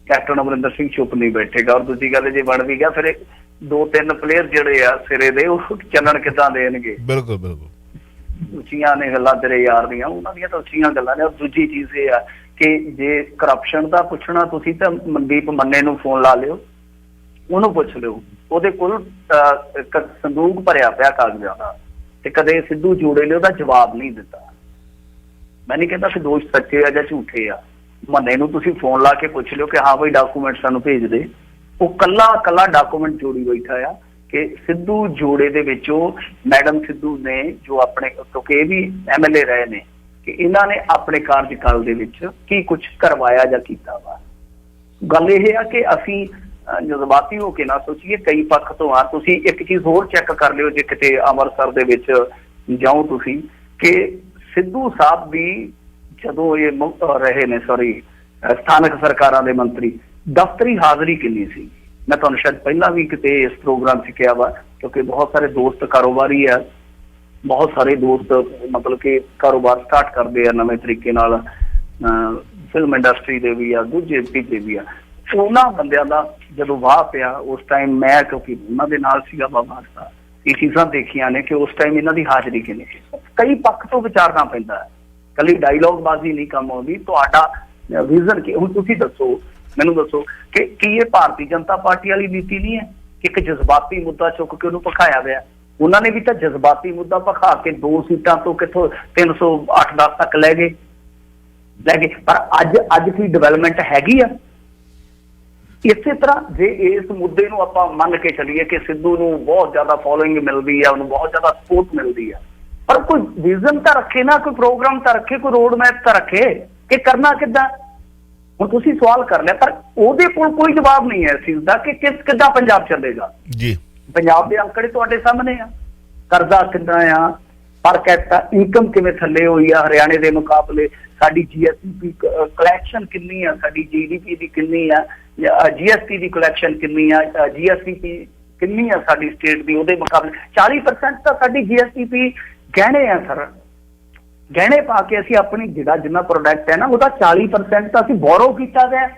ਕੈਪਟਨ ਅਮਰਿੰਦਰ ਸਿੰਘ ਚੁੱਪ ਨਹੀਂ ਬੈਠੇਗਾ। ਔਰ ਦੂਜੀ ਗੱਲ, ਜੇ ਬਣ ਵੀ ਗਿਆ ਫਿਰ 2-3 ਪਲੇਅਰ ਜਿਹੜੇ ਆ ਸਿਰੇ ਦੇ, ਉਹ ਚੱਲਣ ਕਿੱਦਾਂ ਦੇਣਗੇ? ਬਿਲਕੁਲ ਬਿਲਕੁਲ, ਉੱਚੀਆਂ ਨੇ ਗੱਲਾਂ ਤੇਰੇ ਯਾਰ ਦੀਆਂ, ਉਹਨਾਂ ਦੀਆਂ ਤਾਂ ਉੱਚੀਆਂ ਗੱਲਾਂ ਨੇ। ਔਰ ਦੂਜੀ ਚੀਜ਼ ਇਹ ਆ ਕਿ ਜੇ ਕਰਪਸ਼ਨ ਦਾ ਪੁੱਛਣਾ ਤੁਸੀਂ ਤਾਂ ਮਨਦੀਪ ਮੰਨੇ ਨੂੰ ਫੋਨ ਲਾ ਲਿਓ, ਉਹਨੂੰ ਪੁੱਛ ਲਿਓ। ਉਹਦੇ ਕੋਲ ਸੰਦੂਕ ਭਰਿਆ ਪਿਆ ਕਾਗਜ਼ਾਂ ਦਾ, ਤੇ ਕਦੇ ਸਿੱਧੂ ਜੋੜੇ ਨੇ ਉਹਦਾ ਜਵਾਬ ਨਹੀਂ ਦਿੱਤਾ। ਮੈਂ ਨਹੀਂ ਕਹਿੰਦਾ ਕਿ ਦੋਸ਼ ਸੱਚੇ ਆ ਜਾਂ ਝੂਠੇ ਆ, ਮੰਨੇ ਨੂੰ ਤੁਸੀਂ ਫੋਨ ਲਾ ਕੇ ਪੁੱਛ ਲਿਓ ਕਿ ਹਾਂ ਬਈ ਡਾਕੂਮੈਂਟ ਸਾਨੂੰ ਭੇਜ ਦੇ। ਉਹ ਕੱਲਾ ਡਾਕੂਮੈਂਟ ਜੋੜੀ ਬੈਠਾ ਆ, ਕਿ ਸਿੱਧੂ ਜੋੜੇ ਦੇ ਵਿੱਚੋਂ ਮੈਡਮ ਸਿੱਧੂ ਨੇ ਜੋ ਆਪਣੇ, ਕਿਉਂਕਿ ਇਹ ਵੀ MLA ਰਹੇ ਨੇ, ਕਿ ਇਹਨਾਂ ਨੇ ਆਪਣੇ ਕਾਰਜਕਾਲ ਦੇ ਵਿੱਚ ਕੀ ਕੁਝ ਕਰਵਾਇਆ ਜਾਂ ਕੀਤਾ ਵਾ। ਗੱਲ ਇਹ ਆ ਕਿ ਅਸੀਂ ਜਜ਼ਬਾਤੀ ਹੋ ਕੇ ਨਾ ਸੋਚੀਏ, ਕਈ ਪੱਖ ਤੋਂ ਆ। ਤੁਸੀਂ ਇੱਕ ਚੀਜ਼ ਹੋਰ ਚੈੱਕ ਕਰ ਲਿਓ ਜੇ ਕਿਤੇ ਅੰਮ੍ਰਿਤਸਰ ਦੇ ਵਿੱਚ ਜਾਓ ਤੁਸੀਂ, ਕਿ ਸਿੱਧੂ ਸਾਹਿਬ ਵੀ ਜਦੋਂ ਇਹ ਰਹੇ ਨੇ ਸਥਾਨਕ ਸਰਕਾਰਾਂ ਦੇ ਮੰਤਰੀ, ਦਫ਼ਤਰੀ ਹਾਜ਼ਰੀ ਕਿੰਨੀ ਸੀ। ਮੈਂ ਤੁਹਾਨੂੰ ਸ਼ਾਇਦ ਪਹਿਲਾਂ ਵੀ ਕਿਤੇ ਇਸ ਪ੍ਰੋਗਰਾਮ 'ਚ ਕਿਹਾ ਵਾ, ਕਿਉਂਕਿ ਬਹੁਤ ਸਾਰੇ ਦੋਸਤ ਕਾਰੋਬਾਰੀ ਆ, ਬਹੁਤ ਸਾਰੇ ਦੋਸਤ ਮਤਲਬ ਕਿ ਕਾਰੋਬਾਰ ਸਟਾਰਟ ਕਰਦੇ ਆ ਨਵੇਂ ਤਰੀਕੇ ਨਾਲ, ਫਿਲਮ ਇੰਡਸਟਰੀ ਦੇ ਵੀ ਆ, ਦੂਜੇ ਤੀਜੇ ਵੀ ਆ। ਉਹਨਾਂ ਬੰਦਿਆਂ ਦਾ ਜਦੋਂ ਵਾਹ ਪਿਆ ਉਸ ਟਾਈਮ, ਮੈਂ ਕਿਉਂਕਿ ਉਹਨਾਂ ਦੇ ਨਾਲ ਸੀਗਾ ਬਾਬਾ ਦਾ, ਇਹ ਚੀਜ਼ਾਂ ਦੇਖੀਆਂ ਨੇ ਕਿ ਉਸ ਟਾਈਮ ਇਹਨਾਂ ਦੀ ਹਾਜ਼ਰੀ ਕਿੰਨੀ ਸੀ। ਕਈ ਪੱਖ ਤੋਂ ਵਿਚਾਰਨਾ ਪੈਂਦਾ ਹੈ, ਕੱਲੀ ਡਾਇਲੋਗ ਬਾਜ਼ੀ ਨਹੀਂ ਕੰਮ ਆਉਂਦੀ। ਤੁਹਾਡਾ ਵਿਜ਼ਨ ਕੀ, ਹੁਣ ਤੁਸੀਂ ਦੱਸੋ, ਮੈਨੂੰ ਦੱਸੋ ਕਿ ਕੀ ਇਹ ਭਾਰਤੀ ਜਨਤਾ ਪਾਰਟੀ ਵਾਲੀ ਨੀਤੀ ਨਹੀਂ ਹੈ ਕਿ ਇੱਕ ਜਜ਼ਬਾਤੀ ਮੁੱਦਾ ਚੁੱਕ ਕੇ ਉਹਨੂੰ ਭਖਾਇਆ ਗਿਆ। ਉਹਨਾਂ ਨੇ ਵੀ ਤਾਂ ਜਜ਼ਬਾਤੀ ਮੁੱਦਾ ਭਖਾ ਕੇ 2 ਸੀਟਾਂ ਤੋਂ ਕਿੱਥੋਂ 308-10 ਤੱਕ ਲੈ ਗਏ। ਪਰ ਅੱਜ ਕੀ ਡਿਵੈਲਪਮੈਂਟ ਹੈਗੀ ਆ। ਇਸੇ ਤਰ੍ਹਾਂ ਜੇ ਇਸ ਮੁੱਦੇ ਨੂੰ ਆਪਾਂ ਮੰਨ ਕੇ ਚੱਲੀਏ ਕਿ ਸਿੱਧੂ ਨੂੰ ਬਹੁਤ ਜ਼ਿਆਦਾ ਫੋਲੋਇੰਗ ਮਿਲਦੀ ਆ, ਉਹਨੂੰ ਬਹੁਤ ਜ਼ਿਆਦਾ ਸਪੋਰਟ ਮਿਲਦੀ ਆ, ਪਰ ਕੋਈ ਵਿਜ਼ਨ ਤਾਂ ਰੱਖੇ ਨਾ, ਕੋਈ ਪ੍ਰੋਗਰਾਮ ਤਾਂ ਰੱਖੇ, ਕੋਈ ਰੋਡ ਮੈਪ ਤਾਂ ਰੱਖੇ ਕਿ ਕਰਨਾ ਕਿੱਦਾਂ। ਹੁਣ ਤੁਸੀਂ ਸਵਾਲ ਕਰ ਲਿਆ, ਪਰ ਉਹਦੇ ਕੋਲ ਕੋਈ ਜਵਾਬ ਨਹੀਂ ਹੈ ਇਸ ਚੀਜ਼ ਦਾ ਕਿ ਕਿੱਦਾਂ ਪੰਜਾਬ ਚੱਲੇਗਾ ਜੀ। ਪੰਜਾਬ ਦੇ ਅੰਕੜੇ ਤੁਹਾਡੇ ਸਾਹਮਣੇ ਆ, ਕਰਜ਼ਾ ਕਿੰਨਾ ਆ, ਪਰ ਕੈਪੀਟਾ ਇਨਕਮ ਕਿਵੇਂ ਥੱਲੇ ਹੋਈ ਆ ਹਰਿਆਣੇ ਦੇ ਮੁਕਾਬਲੇ, ਸਾਡੀ GST ਕਲੈਕਸ਼ਨ ਕਿੰਨੀ ਆ, ਸਾਡੀ GDP ਦੀ ਕਿੰਨੀ ਆ, GST ਦੀ ਕਲੈਕਸ਼ਨ ਕਿੰਨੀ ਆ, GST ਕਿੰਨੀ ਆ ਸਾਡੀ ਸਟੇਟ ਦੀ ਉਹਦੇ ਮੁਕਾਬਲੇ। 40% ਤਾਂ ਸਾਡੀ GST ਗਹਿਣੇ ਆ ਸਰ, ਗਹਿਣੇ ਪਾ ਕੇ ਅਸੀਂ ਆਪਣੀ ਜਿੰਨਾ ਪ੍ਰੋਡਕਟ ਹੈ ਨਾ ਉਹਦਾ 40% ਤਾਂ ਅਸੀਂ ਬੋਰੋ ਕੀਤਾ ਗਿਆ।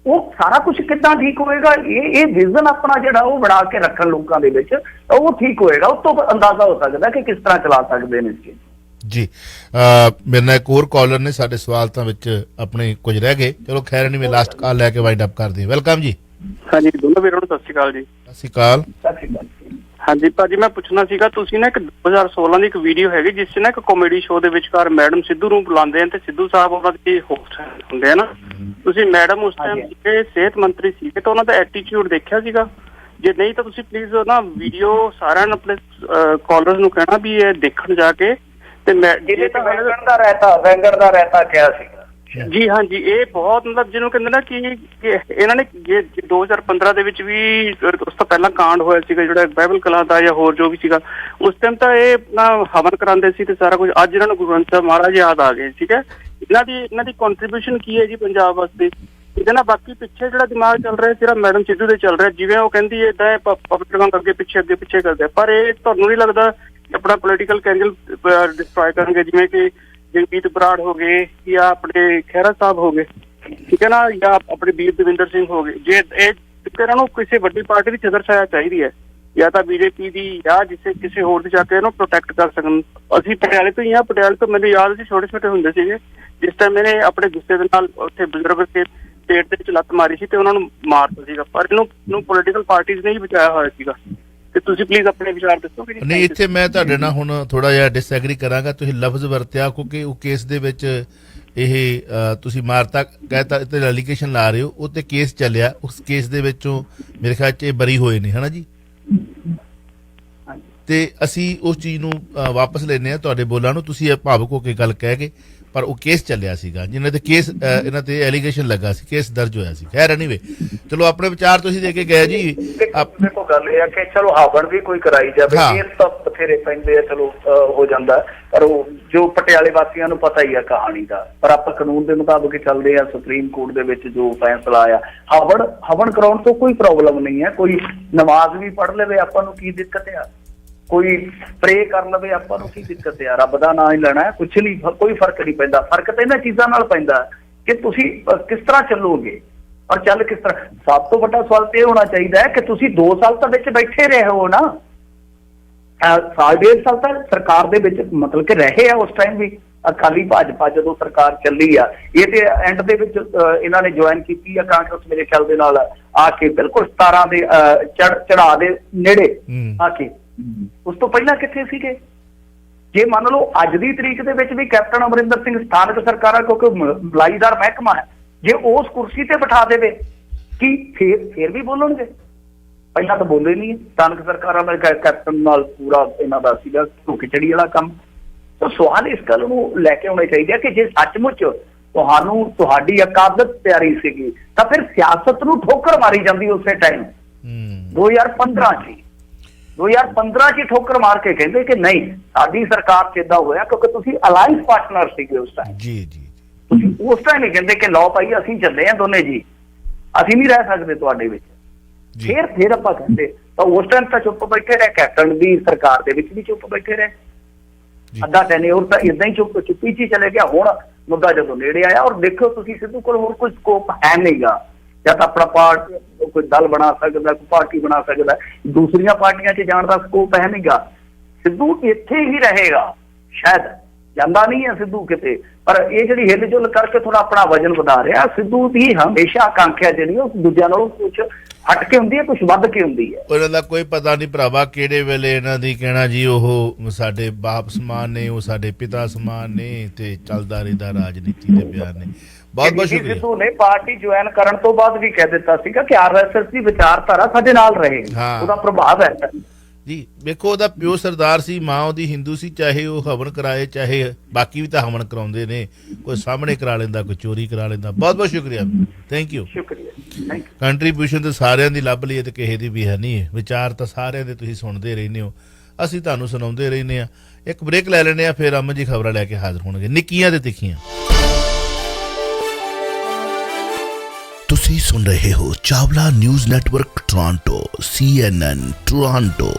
ਉਹ ਸਾਰਾ ਕੁਝ ਕਿੱਦਾਂ ਠੀਕ ਹੋਏਗਾ? ਇਹ ਵਿਜ਼ਨ ਆਪਣਾ ਜਿਹੜਾ ਉਹ ਬਣਾ ਕੇ ਰੱਖਣ ਲੋਕਾਂ ਦੇ ਵਿੱਚ, ਉਹ ਠੀਕ ਹੋਏਗਾ। ਉਸ ਤੋਂ ਅੰਦਾਜ਼ਾ ਹੋ ਸਕਦਾ ਕਿ ਕਿਸ ਤਰ੍ਹਾਂ ਚਲਾ ਸਕਦੇ ਨੇ ਇਸ ਜੀ। ਮੇਰੇ ਨਾਲ ਇੱਕ ਹੋਰ ਕਾਲਰ ਨੇ, ਸਾਡੇ ਸਵਾਲ ਤਾਂ ਵਿੱਚ ਆਪਣੇ ਕੁਝ ਰਹਿ ਗਏ। ਚਲੋ ਖੈਰ ਨਹੀਂ, ਮੈਂ ਲਾਸਟ ਕਾਲ ਲੈ ਕੇ ਵਾਈਂਡ ਅਪ ਕਰਦੀ। ਵੈਲਕਮ ਜੀ। ਹਾਂਜੀ ਦੋਨੋਂ ਵੀਰਾਂ ਨੂੰ ਸਤਿ ਸ਼੍ਰੀ ਅਕਾਲ ਜੀ। ਸਤਿ ਸ਼੍ਰੀ ਅਕਾਲ। ਹਾਂਜੀ ਭਾਜੀ, ਮੈਂ ਪੁੱਛਣਾ ਸੀਗਾ, ਤੁਸੀਂ ਨਾ ਇੱਕ 2016 ਦੀ ਇੱਕ ਵੀਡੀਓ ਹੈਗੀ ਜਿਸ 'ਚ ਨਾ ਇੱਕ ਕਾਮੇਡੀ ਸ਼ੋਅ ਦੇ ਵਿਚਕਾਰ ਮੈਡਮ ਸਿੱਧੂ ਨੂੰ ਬੁਲਾਉਂਦੇ ਹਨ ਤੇ ਸਿੱਧੂ ਸਾਹਿਬ ਉਹਨਾਂ ਦੇ ਹੋਸਟ ਹੁੰਦੇ ਆ ਨਾ। ਤੁਸੀਂ ਮੈਡਮ ਉਸ ਟਾਈਮ ਸੀਗੇ ਸਿਹਤ ਮੰਤਰੀ ਸੀਗੇ ਤਾਂ ਉਹਨਾਂ ਦਾ ਐਟੀਟਿਊਡ ਦੇਖਿਆ ਸੀਗਾ? ਜੇ ਨਹੀਂ ਤਾਂ ਤੁਸੀਂ ਪਲੀਜ਼ ਨਾ ਵੀਡੀਓ ਸਾਰਿਆਂ ਨੂੰ ਆਪਣੇ ਕਾਲਰਸ ਨੂੰ ਕਹਿਣਾ ਵੀ ਇਹ ਦੇਖਣ ਜਾ ਕੇ। ਤੇ ਵੈਂਗਰ ਦਾ ਰਹਿਤਾ ਕਿਹਾ ਸੀਗਾ ਜੀ। ਹਾਂਜੀ, ਇਹ ਬਹੁਤ ਮਤਲਬ ਜਿਹਨੂੰ ਕਹਿੰਦੇ ਨਾ ਕਿ ਇਹਨਾਂ ਨੇ 2015 ਦੇ ਵਿੱਚ ਵੀ ਉਸ ਤੋਂ ਪਹਿਲਾਂ ਕਾਂਡ ਹੋਇਆ ਸੀਗਾ ਜਿਹੜਾ ਬਾਈਬਲ ਕਲਾਂ ਦਾ ਜਾਂ ਹੋਰ ਜੋ ਵੀ ਸੀਗਾ, ਉਸ ਟਾਈਮ ਤਾਂ ਇਹ ਆਪਣਾ ਹਵਨ ਕਰਾਉਂਦੇ ਸੀ ਤੇ ਸਾਰਾ ਕੁਝ। ਅੱਜ ਇਹਨਾਂ ਨੂੰ ਗੁਰੂ ਗ੍ਰੰਥ ਸਾਹਿਬ ਮਹਾਰਾਜ ਯਾਦ ਆ ਗਏ, ਠੀਕ ਹੈ। ਇਹਨਾਂ ਦੀ ਕੰਟਰੀਬਿਊਸ਼ਨ ਕੀ ਹੈ ਜੀ ਪੰਜਾਬ ਵਾਸਤੇ, ਠੀਕ ਹੈ ਨਾ। ਬਾਕੀ ਪਿੱਛੇ ਜਿਹੜਾ ਦਿਮਾਗ ਚੱਲ ਰਿਹਾ ਸਿਰਫ ਮੈਡਮ ਸਿੱਧੂ ਦੇ ਚੱਲ ਰਿਹਾ, ਜਿਵੇਂ ਉਹ ਕਹਿੰਦੀ ਏਦਾਂ ਪਬਲਿਕ ਅੱਗੇ ਪਿੱਛੇ ਕਰਦੇ, ਪਰ ਇਹ ਤੁਹਾਨੂੰ ਨਹੀਂ ਲੱਗਦਾ ਆਪਣਾ ਪੋਲੀਟੀਕਲ ਕੈਰੀਅਰ ਡਿਸਟਰੋਏ ਕਰਨਗੇ? ਜਿਵੇਂ ਕਿ ਜਗਜੀਤ ਬਰਾੜ ਹੋ ਗਏ ਜਾਂ ਆਪਣੇ ਖਹਿਰਾ ਸਾਹਿਬ ਹੋ ਗਏ, ਠੀਕ ਹੈ ਨਾ, ਜਾਂ ਆਪਣੇ ਵੀਰ ਦਵਿੰਦਰ ਸਿੰਘ ਹੋ ਗਏ। ਜੇ ਇਹ ਇਹਨਾਂ ਨੂੰ ਕਿਸੇ ਵੱਡੀ ਪਾਰਟੀ ਦੀ ਛਤਰ ਛਾਇਆ ਚਾਹੀਦੀ ਹੈ, ਜਾਂ ਤਾਂ BJP ਦੀ ਜਾਂ ਕਿਸੇ ਹੋਰ ਦੀ ਜਾ ਕੇ ਇਹਨੂੰ ਪ੍ਰੋਟੈਕਟ ਕਰ ਸਕਣ। ਅਸੀਂ ਪਟਿਆਲੇ ਤੋਂ ਹੀ ਹਾਂ। ਪਟਿਆਲੇ ਤੋਂ ਮੈਨੂੰ ਯਾਦ ਸੀ ਛੋਟੇ ਛੋਟੇ ਹੁੰਦੇ ਸੀਗੇ ਜਿਸ ਟਾਈਮ ਇਹਨੇ ਆਪਣੇ ਗੁੱਸੇ ਦੇ ਨਾਲ ਉੱਥੇ ਬਜ਼ੁਰਗ ਦੇ ਪੇਟ ਦੇ ਵਿੱਚ ਲੱਤ ਮਾਰੀ ਸੀ ਤੇ ਉਹਨਾਂ ਨੂੰ ਮਾਰਤਾ ਸੀਗਾ, ਪਰ ਇਹਨੂੰ ਪੋਲੀਟੀਕਲ ਪਾਰਟੀਜ਼ ਨੇ ਹੀ ਬਚਾਇਆ ਹੋਇਆ ਸੀਗਾ। ਤੇ ਤੁਸੀਂ ਪਲੀਜ਼ ਆਪਣੇ ਵਿਚਾਰ ਦੱਸੋਗੇ? ਨਹੀਂ, ਇੱਥੇ ਮੈਂ ਤੁਹਾਡੇ ਨਾਲ ਹੁਣ ਥੋੜਾ ਜਿਹਾ ਡਿਸਐਗਰੀ ਕਰਾਂਗਾ। ਤੁਸੀਂ ਲਫ਼ਜ਼ ਵਰਤਿਆ ਕਿਉਂਕਿ ਉਹ ਕੇਸ ਦੇ ਵਿੱਚ ਇਹ ਤੁਸੀਂ ਮਾਰਤਾ ਕਹਿਤਾ ਤੇ ਐਲੀਗੇਸ਼ਨ ਲਾ ਰਹੇ ਹੋ, ਉਹ ਤੇ ਕੇਸ ਚੱਲਿਆ। ਉਸ ਕੇਸ ਦੇ ਵਿੱਚੋਂ ਮੇਰੇ ਖਿਆਲ 'ਚ ਇਹ ਬਰੀ ਹੋਏ ਨੇ, ਹਨਾ ਜੀ। ਤੇ ਅਸੀਂ ਉਸ ਚੀਜ਼ ਨੂੰ ਵਾਪਸ ਲੈਂਦੇ ਹਾਂ ਤੁਹਾਡੇ ਬੋਲਾਂ ਨੂੰ। ਤੁਸੀਂ ਭਾਵੁਕ ਹੋ ਕੇ ਗੱਲ ਕਹਿ ਗਏ, ਪਰ ਉਹ ਕੇਸ ਚੱਲਿਆ ਸੀਗਾ ਜਿਹਨਾਂ ਤੇ ਕੇਸ ਇਹਨਾਂ ਤੇ ਐਲੀਗੇਸ਼ਨ ਲੱਗਾ ਸੀ, ਕੇਸ ਦਰਜ ਹੋਇਆ ਸੀ। ਖੈਰ ਐਨੀਵੇ, ਚਲੋ ਆਪਣੇ ਵਿਚਾਰ ਤੁਸੀਂ ਦੇ ਕੇ ਗਏ ਜੀ। ਦੇਖੋ ਗੱਲ ਇਹ ਆ ਕਿ ਚਲੋ ਹਾਵੜ ਵੀ ਕੋਈ ਕਰਾਈ ਜਾਵੇ, ਕੇਸ ਤਾਂ ਬਥੇਰੇ ਪੈਂਦੇ ਆ, ਚਲੋ ਹੋ ਜਾਂਦਾ। ਪਰ ਉਹ ਜੋ ਪਟਿਆਲੇ ਵਾਸੀਆਂ ਨੂੰ ਪਤਾ ਹੀ ਆ ਕਹਾਣੀ ਦਾ, ਪਰ ਆਪਾਂ ਕਾਨੂੰਨ ਦੇ ਮੁਤਾਬਕ ਚੱਲਦੇ ਆ। ਸੁਪਰੀਮ ਕੋਰਟ ਦੇ ਵਿੱਚ ਜੋ ਫੈਸਲਾ ਆਇਆ, ਹਵਨ ਕਰਾਉਣ ਤੋਂ ਕੋਈ ਪ੍ਰੋਬਲਮ ਨਹੀਂ ਹੈ। ਕੋਈ ਨਮਾਜ਼ ਵੀ ਪੜ੍ਹ ਲਵੇ, ਆਪਾਂ ਨੂੰ ਕੀ ਦਿੱਕਤ ਆ? ਕੋਈ ਪ੍ਰੇ ਕਰ ਲਵੇ, ਆਪਾਂ ਨੂੰ ਕੀ ਦਿੱਕਤ ਆ? ਰੱਬ ਦਾ ਨਾਂ ਹੀ ਲੈਣਾ, ਕੁਛ ਨਹੀਂ, ਕੋਈ ਫਰਕ ਨਹੀਂ ਪੈਂਦਾ। ਫਰਕ ਤਾਂ ਇਹਨਾਂ ਚੀਜ਼ਾਂ ਨਾਲ ਪੈਂਦਾ ਕਿ ਤੁਸੀਂ ਕਿਸ ਤਰ੍ਹਾਂ ਚੱਲੋਗੇ ਔਰ ਚੱਲ ਕਿਸ ਤਰ੍ਹਾਂ। ਸਭ ਤੋਂ ਵੱਡਾ ਸਵਾਲ ਤੇ ਇਹ ਹੋਣਾ ਚਾਹੀਦਾ ਹੈ ਕਿ ਤੁਸੀਂ 2 ਸਾਲ ਤਾਂ ਵਿੱਚ ਬੈਠੇ ਰਹੇ ਹੋ ਨਾ, ਸਾਲ 1.5 ਸਾਲ ਤਾਂ ਸਰਕਾਰ ਦੇ ਵਿੱਚ ਮਤਲਬ ਕਿ ਰਹੇ ਆ। ਉਸ ਟਾਈਮ ਵੀ ਅਕਾਲੀ ਭਾਜਪਾ ਜਦੋਂ ਸਰਕਾਰ ਚੱਲੀ ਆ, ਇਹ ਤੇ ਐਂਡ ਦੇ ਵਿੱਚ ਇਹਨਾਂ ਨੇ ਜੁਆਇਨ ਕੀਤੀ ਆ ਕਾਂਗਰਸ ਮੇਰੇ ਖਿਆਲ ਦੇ ਨਾਲ ਆ ਕੇ, ਬਿਲਕੁਲ 17 ਦੇ ਚੜ੍ਹਾਅ ਦੇ ਨੇੜੇ ਆ ਕੇ। ਉਸ ਤੋਂ ਪਹਿਲਾਂ ਕਿੱਥੇ ਸੀਗੇ? ਜੇ ਮੰਨ ਲਓ ਅੱਜ ਦੀ ਤਰੀਕ ਦੇ ਵਿੱਚ ਵੀ ਕੈਪਟਨ ਅਮਰਿੰਦਰ ਸਿੰਘ ਸਥਾਨਕ ਸਰਕਾਰਾਂ, ਕਿਉਂਕਿ ਮਲਾਈਦਾਰ ਮਹਿਕਮਾ ਹੈ, ਜੇ ਉਸ ਕੁਰਸੀ ਤੇ ਬਿਠਾ ਦੇਵੇ ਕੀ ਫੇਰ ਵੀ ਬੋਲਣਗੇ? ਪਹਿਲਾਂ ਤਾਂ ਬੋਲੇ ਨਹੀਂ, ਸਥਾਨਕ ਸਰਕਾਰਾਂ ਦਾ ਕੈਪਟਨ ਨਾਲ ਪੂਰਾ ਇਹਨਾਂ ਦਾ ਸੀਗਾ ਖਿਚੜੀ ਵਾਲਾ ਕੰਮ। ਤਾਂ ਸਵਾਲ ਇਸ ਗੱਲ ਨੂੰ ਲੈ ਕੇ ਆਉਣੇ ਚਾਹੀਦੇ ਆ ਕਿ ਜੇ ਸੱਚਮੁੱਚ ਤੁਹਾਨੂੰ ਤੁਹਾਡੀ ਅਕਾਦਤ ਪਿਆਰੀ ਸੀਗੀ ਤਾਂ ਫਿਰ ਸਿਆਸਤ ਨੂੰ ਠੋਕਰ ਮਾਰੀ ਜਾਂਦੀ ਉਸੇ ਟਾਈਮ 2015 ਚ ਠੋਕਰ ਮਾਰ ਕੇ ਕਹਿੰਦੇ ਕਿ ਨਹੀਂ ਸਾਡੀ ਸਰਕਾਰ ਚ ਏਦਾਂ ਹੋਇਆ ਕਿਉਂਕਿ ਤੁਸੀਂ ਅਲਾਈਅੰਸ ਪਾਰਟਨਰ ਸੀਗੇ ਉਸ ਟਾਈਮ। ਜੀ ਜੀ ਤੁਸੀਂ ਉਸ ਟਾਈਮ ਹੀ ਕਹਿੰਦੇ ਕਿ ਲਓ ਭਾਈ ਅਸੀਂ ਚੱਲੇ ਆ ਦੋਨੇ ਜੀ, ਅਸੀਂ ਨਹੀਂ ਰਹਿ ਸਕਦੇ ਤੁਹਾਡੇ ਵਿੱਚ। ਫਿਰ ਆਪਾਂ ਕਹਿੰਦੇ ਤਾਂ ਉਸ ਟਾਈਮ ਤਾਂ ਚੁੱਪ ਬੈਠੇ ਰਹੇ, ਕੈਪਟਨ ਦੀ ਸਰਕਾਰ ਦੇ ਵਿੱਚ ਵੀ ਚੁੱਪ ਬੈਠੇ ਰਹੇ, ਅੱਧਾ ਟੈਨਿਓਰ ਤਾਂ ਇਦਾਂ ਹੀ ਚੁੱਪੀ ਚ ਹੀ ਚਲੇ ਗਿਆ। ਹੁਣ ਮੁੱਦਾ ਜਦੋਂ ਨੇੜੇ ਆਇਆ ਔਰ ਦੇਖੋ ਤੁਸੀਂ ਸਿੱਧੂ ਕੋਲ ਹੋਰ ਕੋਈ ਸਕੋਪ ਹੈ ਨਹੀਂਗਾ, ਜਾਂ ਤਾਂ ਆਪਣਾ ਕੋਈ ਦਲ ਬਣਾ ਸਕਦਾ, ਕੋਈ ਪਾਰਟੀ ਬਣਾ ਸਕਦਾ, ਦੂਸਰੀਆਂ ਪਾਰਟੀਆਂ 'ਚ ਜਾਣ ਦਾ ਸਕੋਪ ਹੈ ਨਹੀਂਗਾ। ਸਿੱਧੂ ਇੱਥੇ ਹੀ ਰਹੇਗਾ, ਸ਼ਾਇਦ ਜਾਂਦਾ ਨਹੀਂ ਹੈ ਸਿੱਧੂ ਕਿਤੇ, ਪਰ ਇਹ ਜਿਹੜੀ ਹਿੱਲ ਜੁਲ ਕਰਕੇ ਥੋੜਾ ਆਪਣਾ ਵਜਨ ਵਧਾ ਰਿਹਾ। ਸਿੱਧੂ ਦੀ ਹਮੇਸ਼ਾ ਆਕਾਂਖਿਆ ਜਿਹੜੀ ਉਹ ਦੂਜਿਆਂ ਨਾਲੋਂ ਕੁਝ ਹਟ ਕੇ ਹੁੰਦੀ ਹੈ, ਕੁਝ ਵੱਧ ਕੇ ਹੁੰਦੀ ਹੈ। ਉਹਨਾਂ ਦਾ ਕੋਈ ਪਤਾ ਨਹੀਂ ਭਰਾਵਾ ਕਿਹੜੇ ਵੇਲੇ ਇਹਨਾਂ ਦੀ ਕਹਿਣਾ ਜੀ ਉਹ ਸਾਡੇ ਬਾਪ ਸਮਾਨ ਨੇ, ਉਹ ਸਾਡੇ ਪਿਤਾ ਸਮਾਨ ਨੇ, ਤੇ ਚੱਲਦਾ ਰਹਿੰਦਾ ਰਾਜਨੀਤੀ ਦੇ ਬਿਆਨ ਨੇ। ਬਹੁਤ ਬਹੁਤ ਸ਼ੁਕਰੀਆ। ਸਿੱਧੂ ਨੇ ਪਾਰਟੀ ਜੁਆਇਨ ਕਰਨ ਤੋਂ ਬਾਅਦ ਵੀ ਕਹਿ ਦਿੱਤਾ ਸੀਗਾ ਕਿ ਆਰਐਸਐਸ ਦੀ ਵਿਚਾਰਧਾਰਾ ਸਾਡੇ ਨਾਲ ਰਹੇਗੀ, ਉਹਦਾ ਪ੍ਰਭਾਵ ਹੈ ਜੀ। ਵੇਖੋ ਉਹਦਾ ਪਿਓ ਸਰਦਾਰ ਸੀ, ਮਾਂ ਉਹਦੀ ਹਿੰਦੂ ਸੀ, ਚਾਹੇ ਉਹ ਹਵਨ ਕਰਾਏ ਚਾਹੇ ਬਾਕੀ ਵੀ ਤਾਂ ਹਵਨ ਕਰਾਉਂਦੇ ਨੇ, ਕੋਈ ਸਾਹਮਣੇ ਕਰਾ ਲੈਂਦਾ, ਕੋਈ ਚੋਰੀ ਕਰਾ ਲੈਂਦਾ। ਬਹੁਤ ਬਹੁਤ ਸ਼ੁਕਰੀਆ, ਥੈਂਕ ਯੂ। ਕੰਟਰੀਬਿਊਸ਼ਨ ਤਾਂ ਸਾਰਿਆਂ ਦੀ ਲੱਭ ਲਈਏ ਤੇ ਕਿਸੇ ਦੀ ਵੀ ਹੈ ਨਹੀਂ, ਵਿਚਾਰ ਤਾਂ ਸਾਰਿਆਂ ਦੇ ਤੁਸੀਂ ਸੁਣਦੇ ਰਹਿੰਦੇ ਹੋ, ਅਸੀਂ ਤੁਹਾਨੂੰ ਸੁਣਾਉਂਦੇ ਰਹਿੰਦੇ ਹਾਂ। ਇੱਕ ਬ੍ਰੇਕ ਲੈ ਲੈਂਦੇ ਹਾਂ, ਫਿਰ ਅਮਨ ਜੀ ਖਬਰਾਂ ਲੈ ਕੇ ਹਾਜ਼ਰ ਹੋਣਗੇ, ਨਿੱਕੀਆਂ ਤੇ ਤਿੱਖੀਆਂ। ਤੁਸੀਂ ਸੁਣ ਰਹੇ ਹੋ Chawla news network Toronto CNN Toronto.